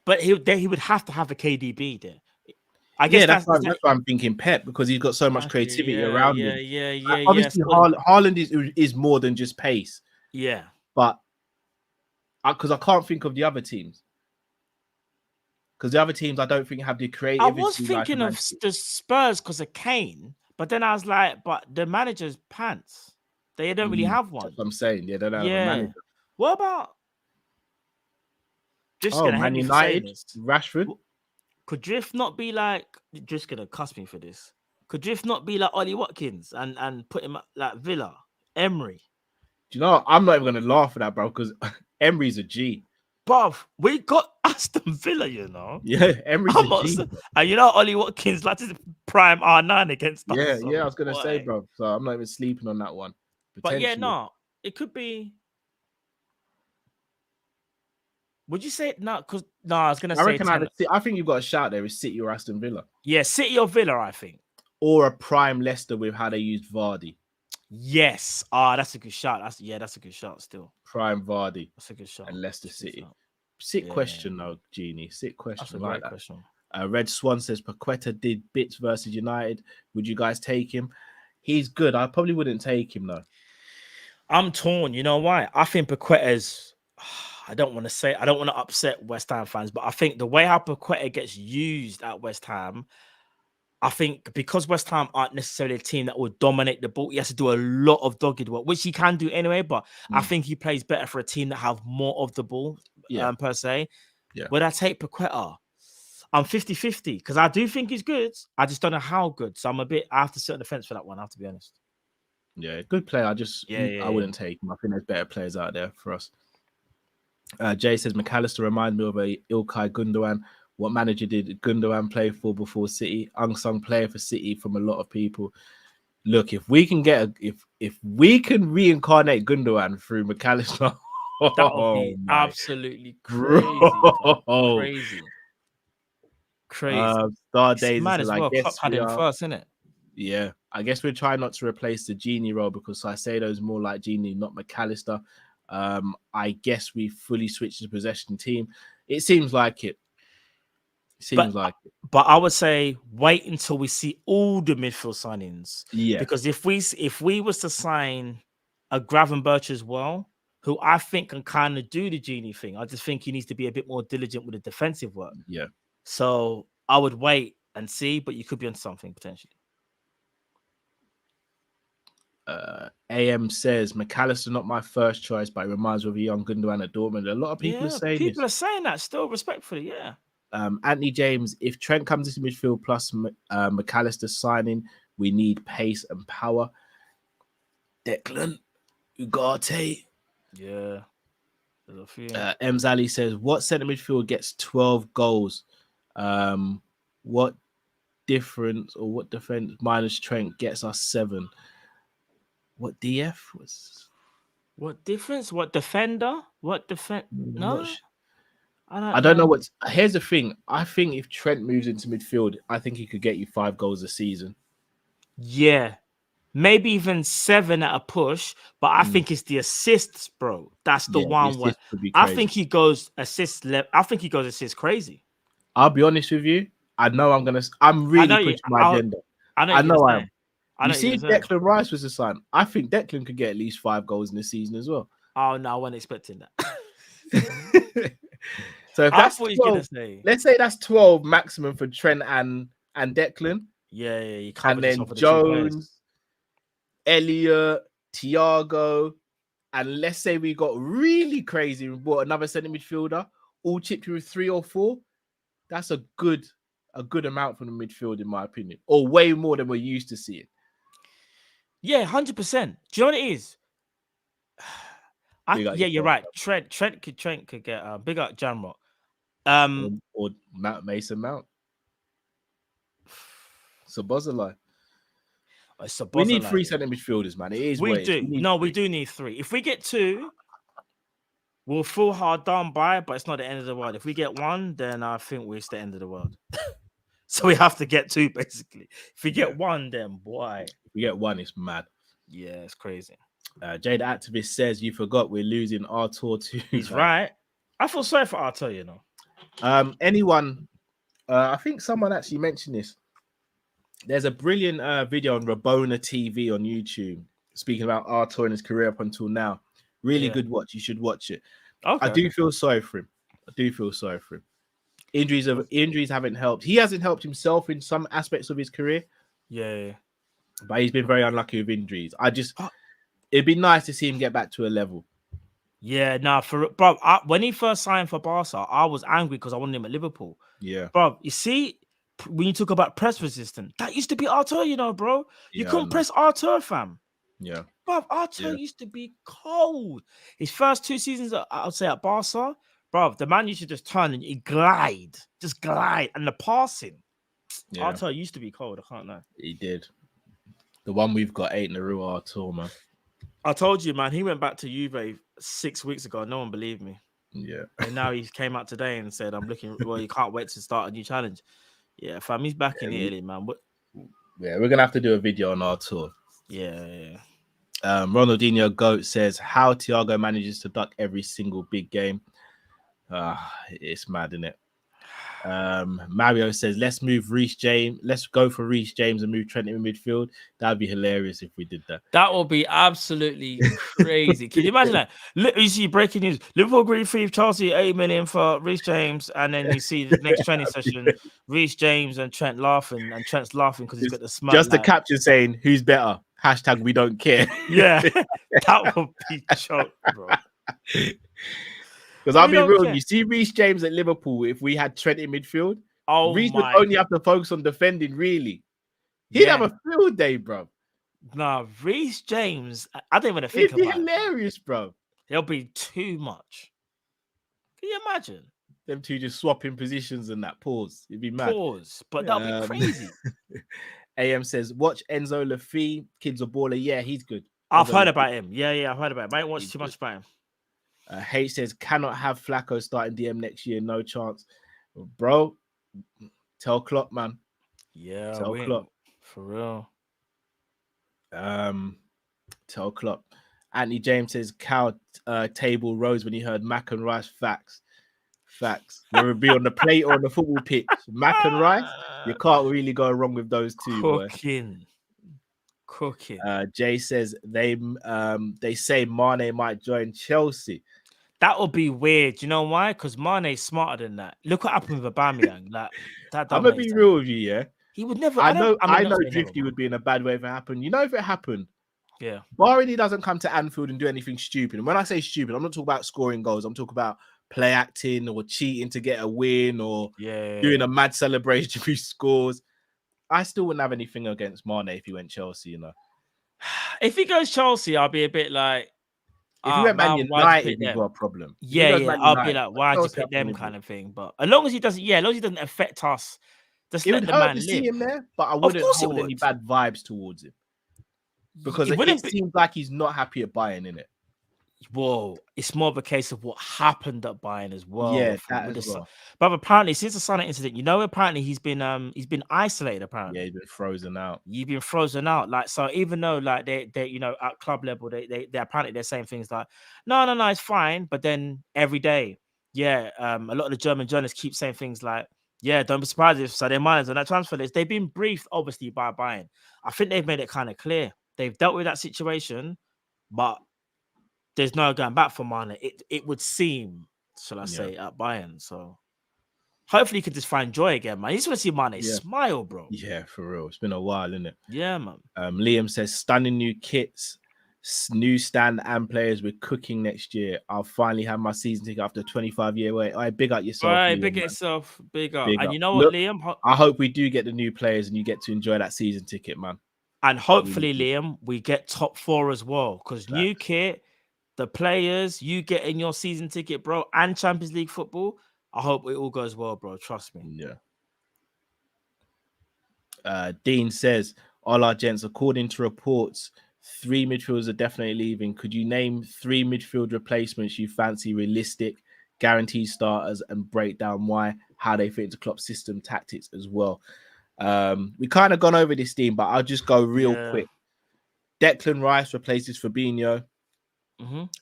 But he would have to have a KDB there. I guess that's why I'm thinking Pep, because he's got so much creativity around him. Yeah. Obviously, Haaland is more than just pace. Yeah, but because I can't think of the other teams. Because the other teams, I don't think have the creativity. I was thinking of the Spurs because of Kane, but then I was like, but the manager's pants. They don't really have one. That's what I'm saying. Yeah, they don't have a manager. What about? Man United, Rashford. Could Drift not be like? Drift's gonna cuss me for this. Could Drift not be like Ollie Watkins and put him like Villa, Emery? Do you know? I'm not even gonna laugh at that, bro, because Emery's a G. Bruv, we got Aston Villa, Yeah, Emery's a G. And Ollie Watkins like to prime R9 against us. Yeah, I was gonna say, bro. So I'm not even sleeping on that one. But yeah, no, it could be. Would you say no? Because no, I was gonna I say reckon 10. I think you've got a shout there. Is City or Aston Villa, Yeah, City or Villa, I think. or a prime Leicester with how they used Vardy. Yes. Ah, that's a good shot. That's a good shot. Still, Prime Vardy that's a good shot. and Leicester That's a good City. shot. Sick Yeah. question though, Genie. Sick That's question. a Like great that. question. Red Swan says Paqueta did bits versus United. Would you guys take him? He's good. I probably wouldn't take him though. I'm torn. You know why? I think Paqueta's. I don't want to upset West Ham fans, but I think the way how Paqueta gets used at West Ham, I think because West Ham aren't necessarily a team that will dominate the ball, he has to do a lot of dogged work, which he can do anyway. But I think he plays better for a team that have more of the ball, per se. Yeah. Would I take Paqueta? I'm 50-50 because I do think he's good. I just don't know how good. So I have to sit on the fence for that one. I have to be honest. Yeah, good player. I wouldn't take him. I think there's better players out there for us. Jay says Mac Allister reminds me of a Ilkay Gundogan. What manager did Gundogan play for before City? Unsung player for City from a lot of people. Look, if we can if we can reincarnate Gundogan through Mac Allister, that would be absolutely crazy. Crazy. Star Days might as well. Klopp had him first, isn't it? Yeah, I guess we're trying not to replace the Genie role because Saicedo's more like Genie, not Mac Allister. I guess we fully switched to possession team. It seems like it. But I would say wait until we see all the midfield signings. Yeah. Because if we was to sign a Gravenberch as well, who I think can kind of do the Genie thing, I just think he needs to be a bit more diligent with the defensive work. Yeah. So I would wait and see, but you could be on something potentially. AM says Mac Allister not my first choice, but it reminds me of a young Gundogan at Dortmund. A lot of people are saying people are saying that still respectfully, yeah. Anthony James, if Trent comes into midfield plus Mac Allister signing, we need pace and power. Declan, Ugarte. Yeah. Mzali says, what centre midfield gets 12 goals? What difference or what defense minus Trent gets us 7? What DF was? What difference? What defender? What defense? No, I don't know what's. Here's the thing. I think if Trent moves into midfield, I think he could get you 5 goals a season. Yeah, maybe even 7 at a push. But I think it's the assists, bro. That's the one where I think he goes assist. I think he goes assist crazy. I'll be honest with you. I'm really pushing my agenda. I know I am. You see, Declan Rice was a sign. I think Declan could get at least 5 goals in the season as well. Oh no, I wasn't expecting that. So if that's 12, let's say that's 12 maximum for Trent and Declan. Yeah, you can't. And then Jones, Elliot, Thiago, and let's say we got really crazy and bought another centre midfielder, all chipped with 3 or 4. That's a good amount from the midfield, in my opinion, or way more than we're used to seeing. Yeah, 100%. Do you know what it is? You're right. Trent could get big up Jamrock. Or Mason Mount. Sabozalai. We need 3 centre midfielders, man. It is. We do need 3. If we get 2, we'll feel hard done by, but it's not the end of the world. If we get 1, then I think it's the end of the world. So we have to get 2, basically. If we get 1, then boy. If we get 1, it's mad. Yeah, it's crazy. Jade Activist says, you forgot we're losing Artur too. He's right. I feel sorry for Artur, you know. Anyone, I think someone actually mentioned this. There's a brilliant video on Rabona TV on YouTube speaking about Artur and his career up until now. Really good watch. You should watch it. Okay. I do feel sorry for him. Injuries haven't helped. He hasn't helped himself in some aspects of his career. Yeah. But he's been very unlucky with injuries. It'd be nice to see him get back to a level. Yeah, bro, when he first signed for Barca, I was angry because I wanted him at Liverpool. Yeah. Bro, you see, when you talk about press resistance, that used to be Artur, you know, bro. You couldn't press Artur, fam. Yeah. Bro, Artur used to be cold. His first 2 seasons, I would say, at Barca, bro, the man used to just turn and he just glide. And the passing, Artur used to be cold, I can't lie. He did. The one we've got ain't the real Artur, man. I told you, man, he went back to Juve 6 weeks ago. No one believed me. Yeah. And now he came out today and said, "I'm looking. Well, you can't wait to start a new challenge." Yeah, fam, he's back in Italy, man. Yeah, we're gonna have to do a video on our tour. Yeah. Ronaldinho Goat says how Thiago manages to duck every single big game. It's mad, isn't it? Mario says let's move Reece James. Let's go for Reece James and move Trent in midfield. That'd be hilarious if we did that. That would be absolutely crazy. Can you imagine that? Look, you see breaking news: Liverpool agree for Chelsea 8 million for Reece James, and then you see the next training session, Reece James and Trent laughing, and Trent's laughing because he's got the smile. Just the caption saying who's better. Hashtag we don't care. Yeah, that would be joke, bro. Because I'll be real, you see Reece James at Liverpool, if we had Trent in midfield, Reece would only have to focus on defending, really. He'd have a field day, bro. Nah, Reece James, I don't even think about it. It'd be hilarious, bro. There'll be too much. Can you imagine? Them two just swapping positions and that pause. It'd be mad. Pause, but that'll be crazy. AM says, watch Enzo Lafie, Kid's a baller. Yeah, he's good. I've heard about him. Yeah, I've heard about him. I ain't watched too much about him. H says, cannot have Flacco starting DM next year. No chance. Bro, tell Klopp, man. Yeah, tell Klopp. For real. Tell Klopp. Anthony James says, cow table rose when he heard Mac and Rice. Facts. Whether it be on the plate or on the football pitch. Mac and Rice, you can't really go wrong with those two. Cooking. Jay says they say Mane might join Chelsea. That would be weird. You know why? Because Mane's smarter than that. Look what happened with Aubameyang. Like, I'm gonna be real with you, yeah. He would never. I know Drifty would be in a bad way if it happened. You know, if it happened, yeah. Barring he doesn't come to Anfield and do anything stupid. And when I say stupid, I'm not talking about scoring goals. I'm talking about play acting or cheating to get a win or doing a mad celebration if he scores. I still wouldn't have anything against Mane if he went Chelsea, you know. If he goes Chelsea, I'll be a bit like, if he went Man United, you've got a problem. Yeah. I'll be like, why'd you pick them kind of thing? But as long as he doesn't affect us, just let the man live. See him there, but I wouldn't hold any bad vibes towards him. Because it seems like he's not happy at Bayern, innit? Whoa, it's more of a case of what happened at Bayern as well. Yeah, that as well. But apparently, since the Salah incident, apparently he's been isolated. Apparently, yeah, he's been frozen out. You've been frozen out. Like, so even though like they at club level they apparently they're saying things like no it's fine, but then every day, a lot of the German journalists keep saying things like, yeah, don't be surprised if Sadio Mane's on that transfer list. They've been briefed obviously by Bayern. I think they've made it kind of clear they've dealt with that situation, but there's no going back for Mane. It would seem, shall I say, at Bayern. So hopefully you can just find joy again, man. You just want to see Mane smile, bro. Yeah, for real. It's been a while, isn't it? Yeah, man. Liam says, stunning new kits, new stand and players. We're cooking next year. I'll finally have my season ticket after a 25-year wait. All right, big up yourself. All right, big up yourself. Big up. And you know what, Liam? I hope we do get the new players and you get to enjoy that season ticket, man. And hopefully, Liam, we get top 4 as well. Because new kit, the players, you get in your season ticket, bro, and Champions League football. I hope it all goes well, bro. Trust me. Yeah. Dean says, all our gents, according to reports, 3 midfielders are definitely leaving. Could you name 3 midfield replacements you fancy realistic, guaranteed starters, and break down why, how they fit into Klopp's system, tactics as well? We kind of gone over this, Dean, but I'll just go real quick. Declan Rice replaces Fabinho.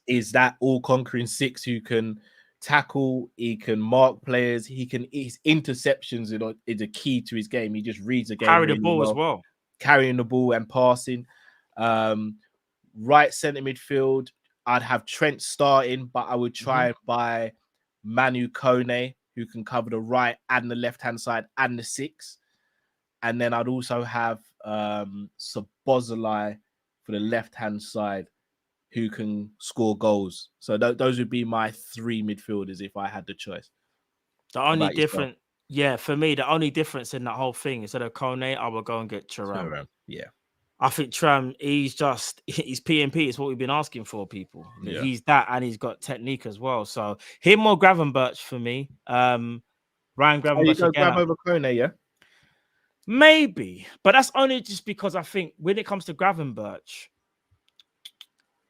Is that all-conquering 6 who can tackle, he can mark players, his interceptions is a key to his game. He just reads the game. Carry the ball as well. Carrying the ball and passing. Right centre midfield, I'd have Trent starting, but I would try and buy Manu Kone, who can cover the right and the left-hand side and the 6. And then I'd also have Szoboszlai for the left-hand side, who can score goals. So those would be my 3 midfielders if I had the choice. The only difference, for me, the only difference in that whole thing, instead of Kone, I will go and get Thuram. Yeah. I think Thuram, he's P&P. It's what we've been asking for, people. Yeah. He's that, and he's got technique as well. So him or Gravenberch for me. Ryan Gravenberch again. Grab over Kone, yeah? Maybe, but that's only just because I think when it comes to Gravenberch,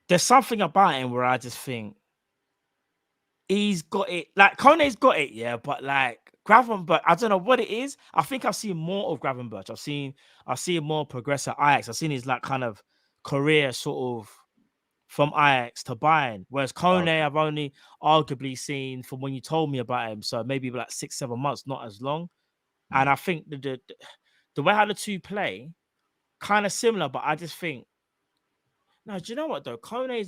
there's something about him where I just think he's got it. Like Kone's got it, yeah. But like Gravenberch, I don't know what it is. I think I've seen more of Gravenberch. I've seen more progress at Ajax. I've seen his like kind of career sort of from Ajax to Bayern. Whereas Kone, I've only arguably seen from when you told me about him. So maybe like 6-7 months, not as long. And I think the way how the two play, kind of similar, but I just think, no, do you know what though? Kone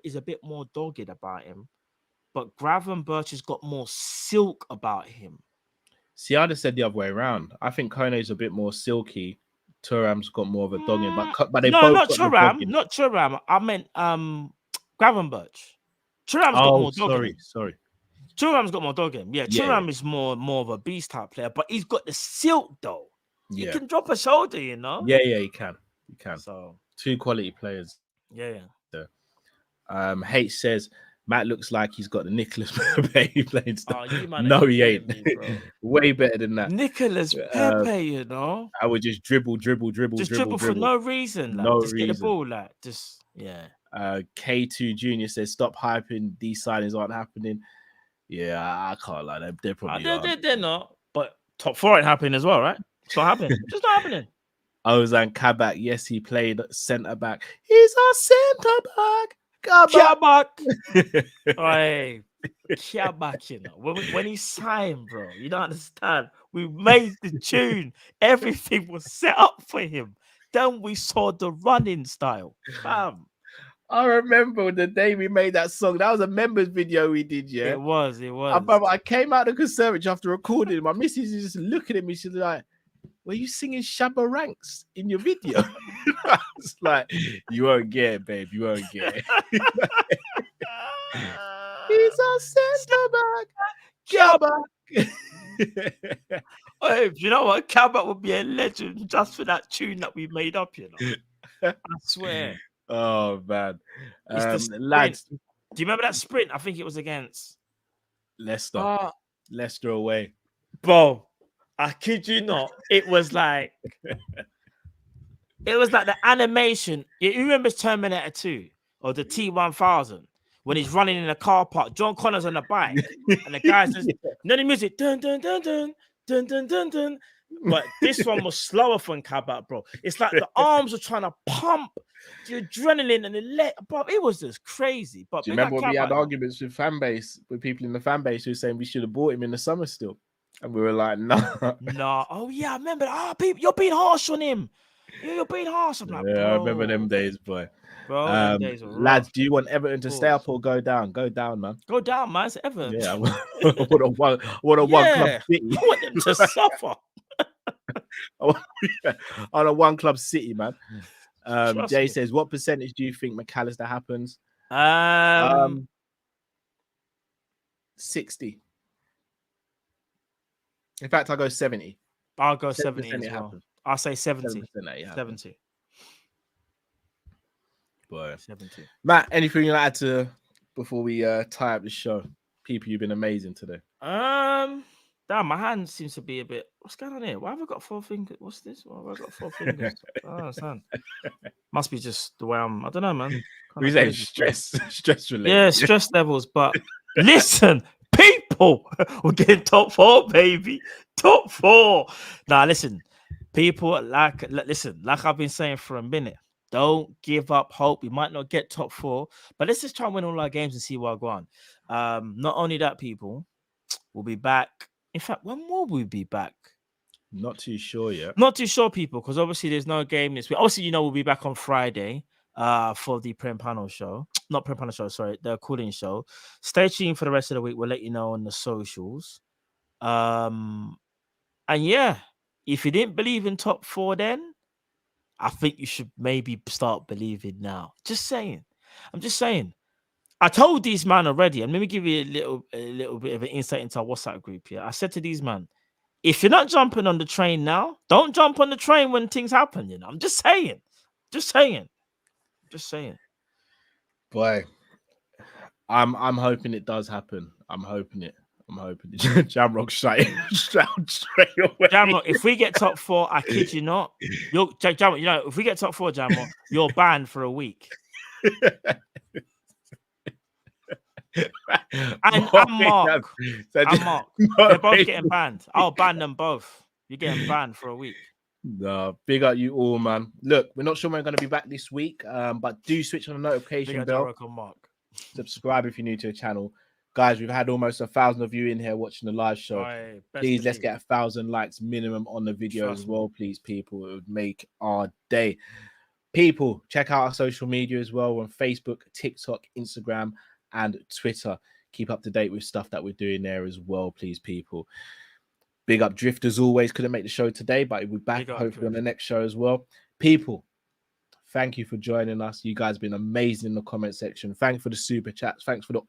is a bit more dogged about him, but Gravenberch has got more silk about him. See, I'd have said the other way around. I think Kone's a bit more silky. Thuram's got more of a dogging, but they both not got Thuram, not Thuram. I meant Gravenberch. Thuram's got more dogging. Sorry. Thuram's got more dogging. Yeah, Thuram is more of a beast type player, but he's got the silk though. Yeah. He can drop a shoulder, you know. Yeah, he can. So two quality players. Yeah. H says Matt looks like he's got the Nicholas Pepe playing stuff. Oh, no, he ain't. Way better than that. Nicholas Pepe, you know. I would just dribble for no reason. Like, just get the ball, like just K2 Junior says stop hyping. These signings aren't happening. Yeah, I can't lie. They're probably they're not. But top 4 ain't happening as well, right? It's not happening. Just not happening. Ozan Kabak, yes, he played centre back. He's our centre back. Kabak. Hey, Kabak, you know. When he signed, bro, you don't understand. We made the tune. Everything was set up for him. Then we saw the running style. Bam. I remember the day we made that song. That was a members video we did, yeah? It was. I came out of the conservatory after recording. My missus is just looking at me. She's like, were you singing Shabba Ranks in your video? I was like, you won't get it, babe. You won't get it. He's our centre back. Shabba. Hey, you know what? Cabot would be a legend just for that tune that we made up, you know. I swear. Oh, man. Lads. Do you remember that sprint? I think it was against Leicester. Leicester away. Bro, I kid you not. It was like the animation. You remember Terminator 2 or the T-1000 when he's running in a car park? John Connor's on a bike and the guy's just, then the music, dun, dun, dun, dun, dun, dun, dun, dun. But this one was slower from Cabot, bro. It's like the arms were trying to pump the adrenaline and the leg, bro. It was just crazy. But do you remember when we had arguments with people in the fan base who were saying we should have bought him in the summer still? And we were like, no. No. Oh, yeah, I remember. People, you're being harsh on him. You're being harsh. I'm like, yeah, bro. I remember them days, boy. Bro, them days were lads, do you want Everton to stay up or go down? Go down, man. Go down, man. It's Everton. Yeah, what a one club city. I want them to suffer. On a one club city, man. Jay says, what percentage do you think Mac Allister happens? 60. In fact, I'll go 70. I'll go 70 as well. I'll say 70. 70. Boy. 70. Matt, anything you'd add to before we tie up the show? People, you've been amazing today. Damn, my hand seems to be a bit. What's going on here? Why have I got 4 fingers? What's this? Why have I got 4 fingers? I don't understand. Must be just the way I'm. I don't know, man. We say stress related. Yeah, stress levels. But listen, people, we're getting top 4, baby. Top 4. Now, listen, people, like I've been saying for a minute. Don't give up hope. We might not get top 4, but let's just try and win all our games and see what go on. Not only that, people, we'll be back. In fact, when will we be back? Not too sure yet. Not too sure, people, because obviously there's no game this week. Obviously, we'll be back on Friday for the Prem Panel show. Not Prem Panel show, sorry, the calling show. Stay tuned for the rest of the week. We'll let you know on the socials. And yeah, if you didn't believe in top 4 then, I think you should maybe start believing now. Just saying. I'm just saying. I told these man already, and let me give you a little bit of an insight into our WhatsApp group here. I said to these man, if you're not jumping on the train now, don't jump on the train when things happen. You know, I'm just saying. Just saying. Boy, I'm hoping it does happen. I'm hoping it. Jamrock straight away. Jamrock, if we get top 4, I kid you not, Jamrock, you know, if we get top 4, Jamrock, you're banned for a week. And Mark. And Mark. They're both getting banned. I'll ban them both. You're getting banned for a week. No, big up you all, man. Look, we're not sure when we're going to be back this week, but do switch on the notification bell. Mark. Subscribe if you're new to the channel. Guys, we've had almost 1,000 of you in here watching the live show. Please, let's get 1,000 likes minimum on the video as well, please, people. It would make our day. People, check out our social media as well. We're on Facebook, TikTok, Instagram, and Twitter. Keep up to date with stuff that we're doing there as well, please, people. Big up Drift as always. Couldn't make the show today, but we'll be back hopefully on the next show as well. People, thank you for joining us. You guys have been amazing in the comment section. Thanks for the super chats. Thanks for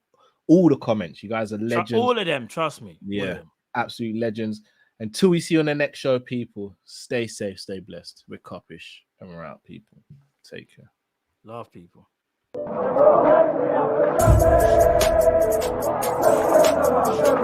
all the comments. You guys are legends. All of them, trust me. Yeah, absolute legends. Until we see you on the next show, people, stay safe, stay blessed. We're Kop-Ish and we're out, people. Take care. Love, people.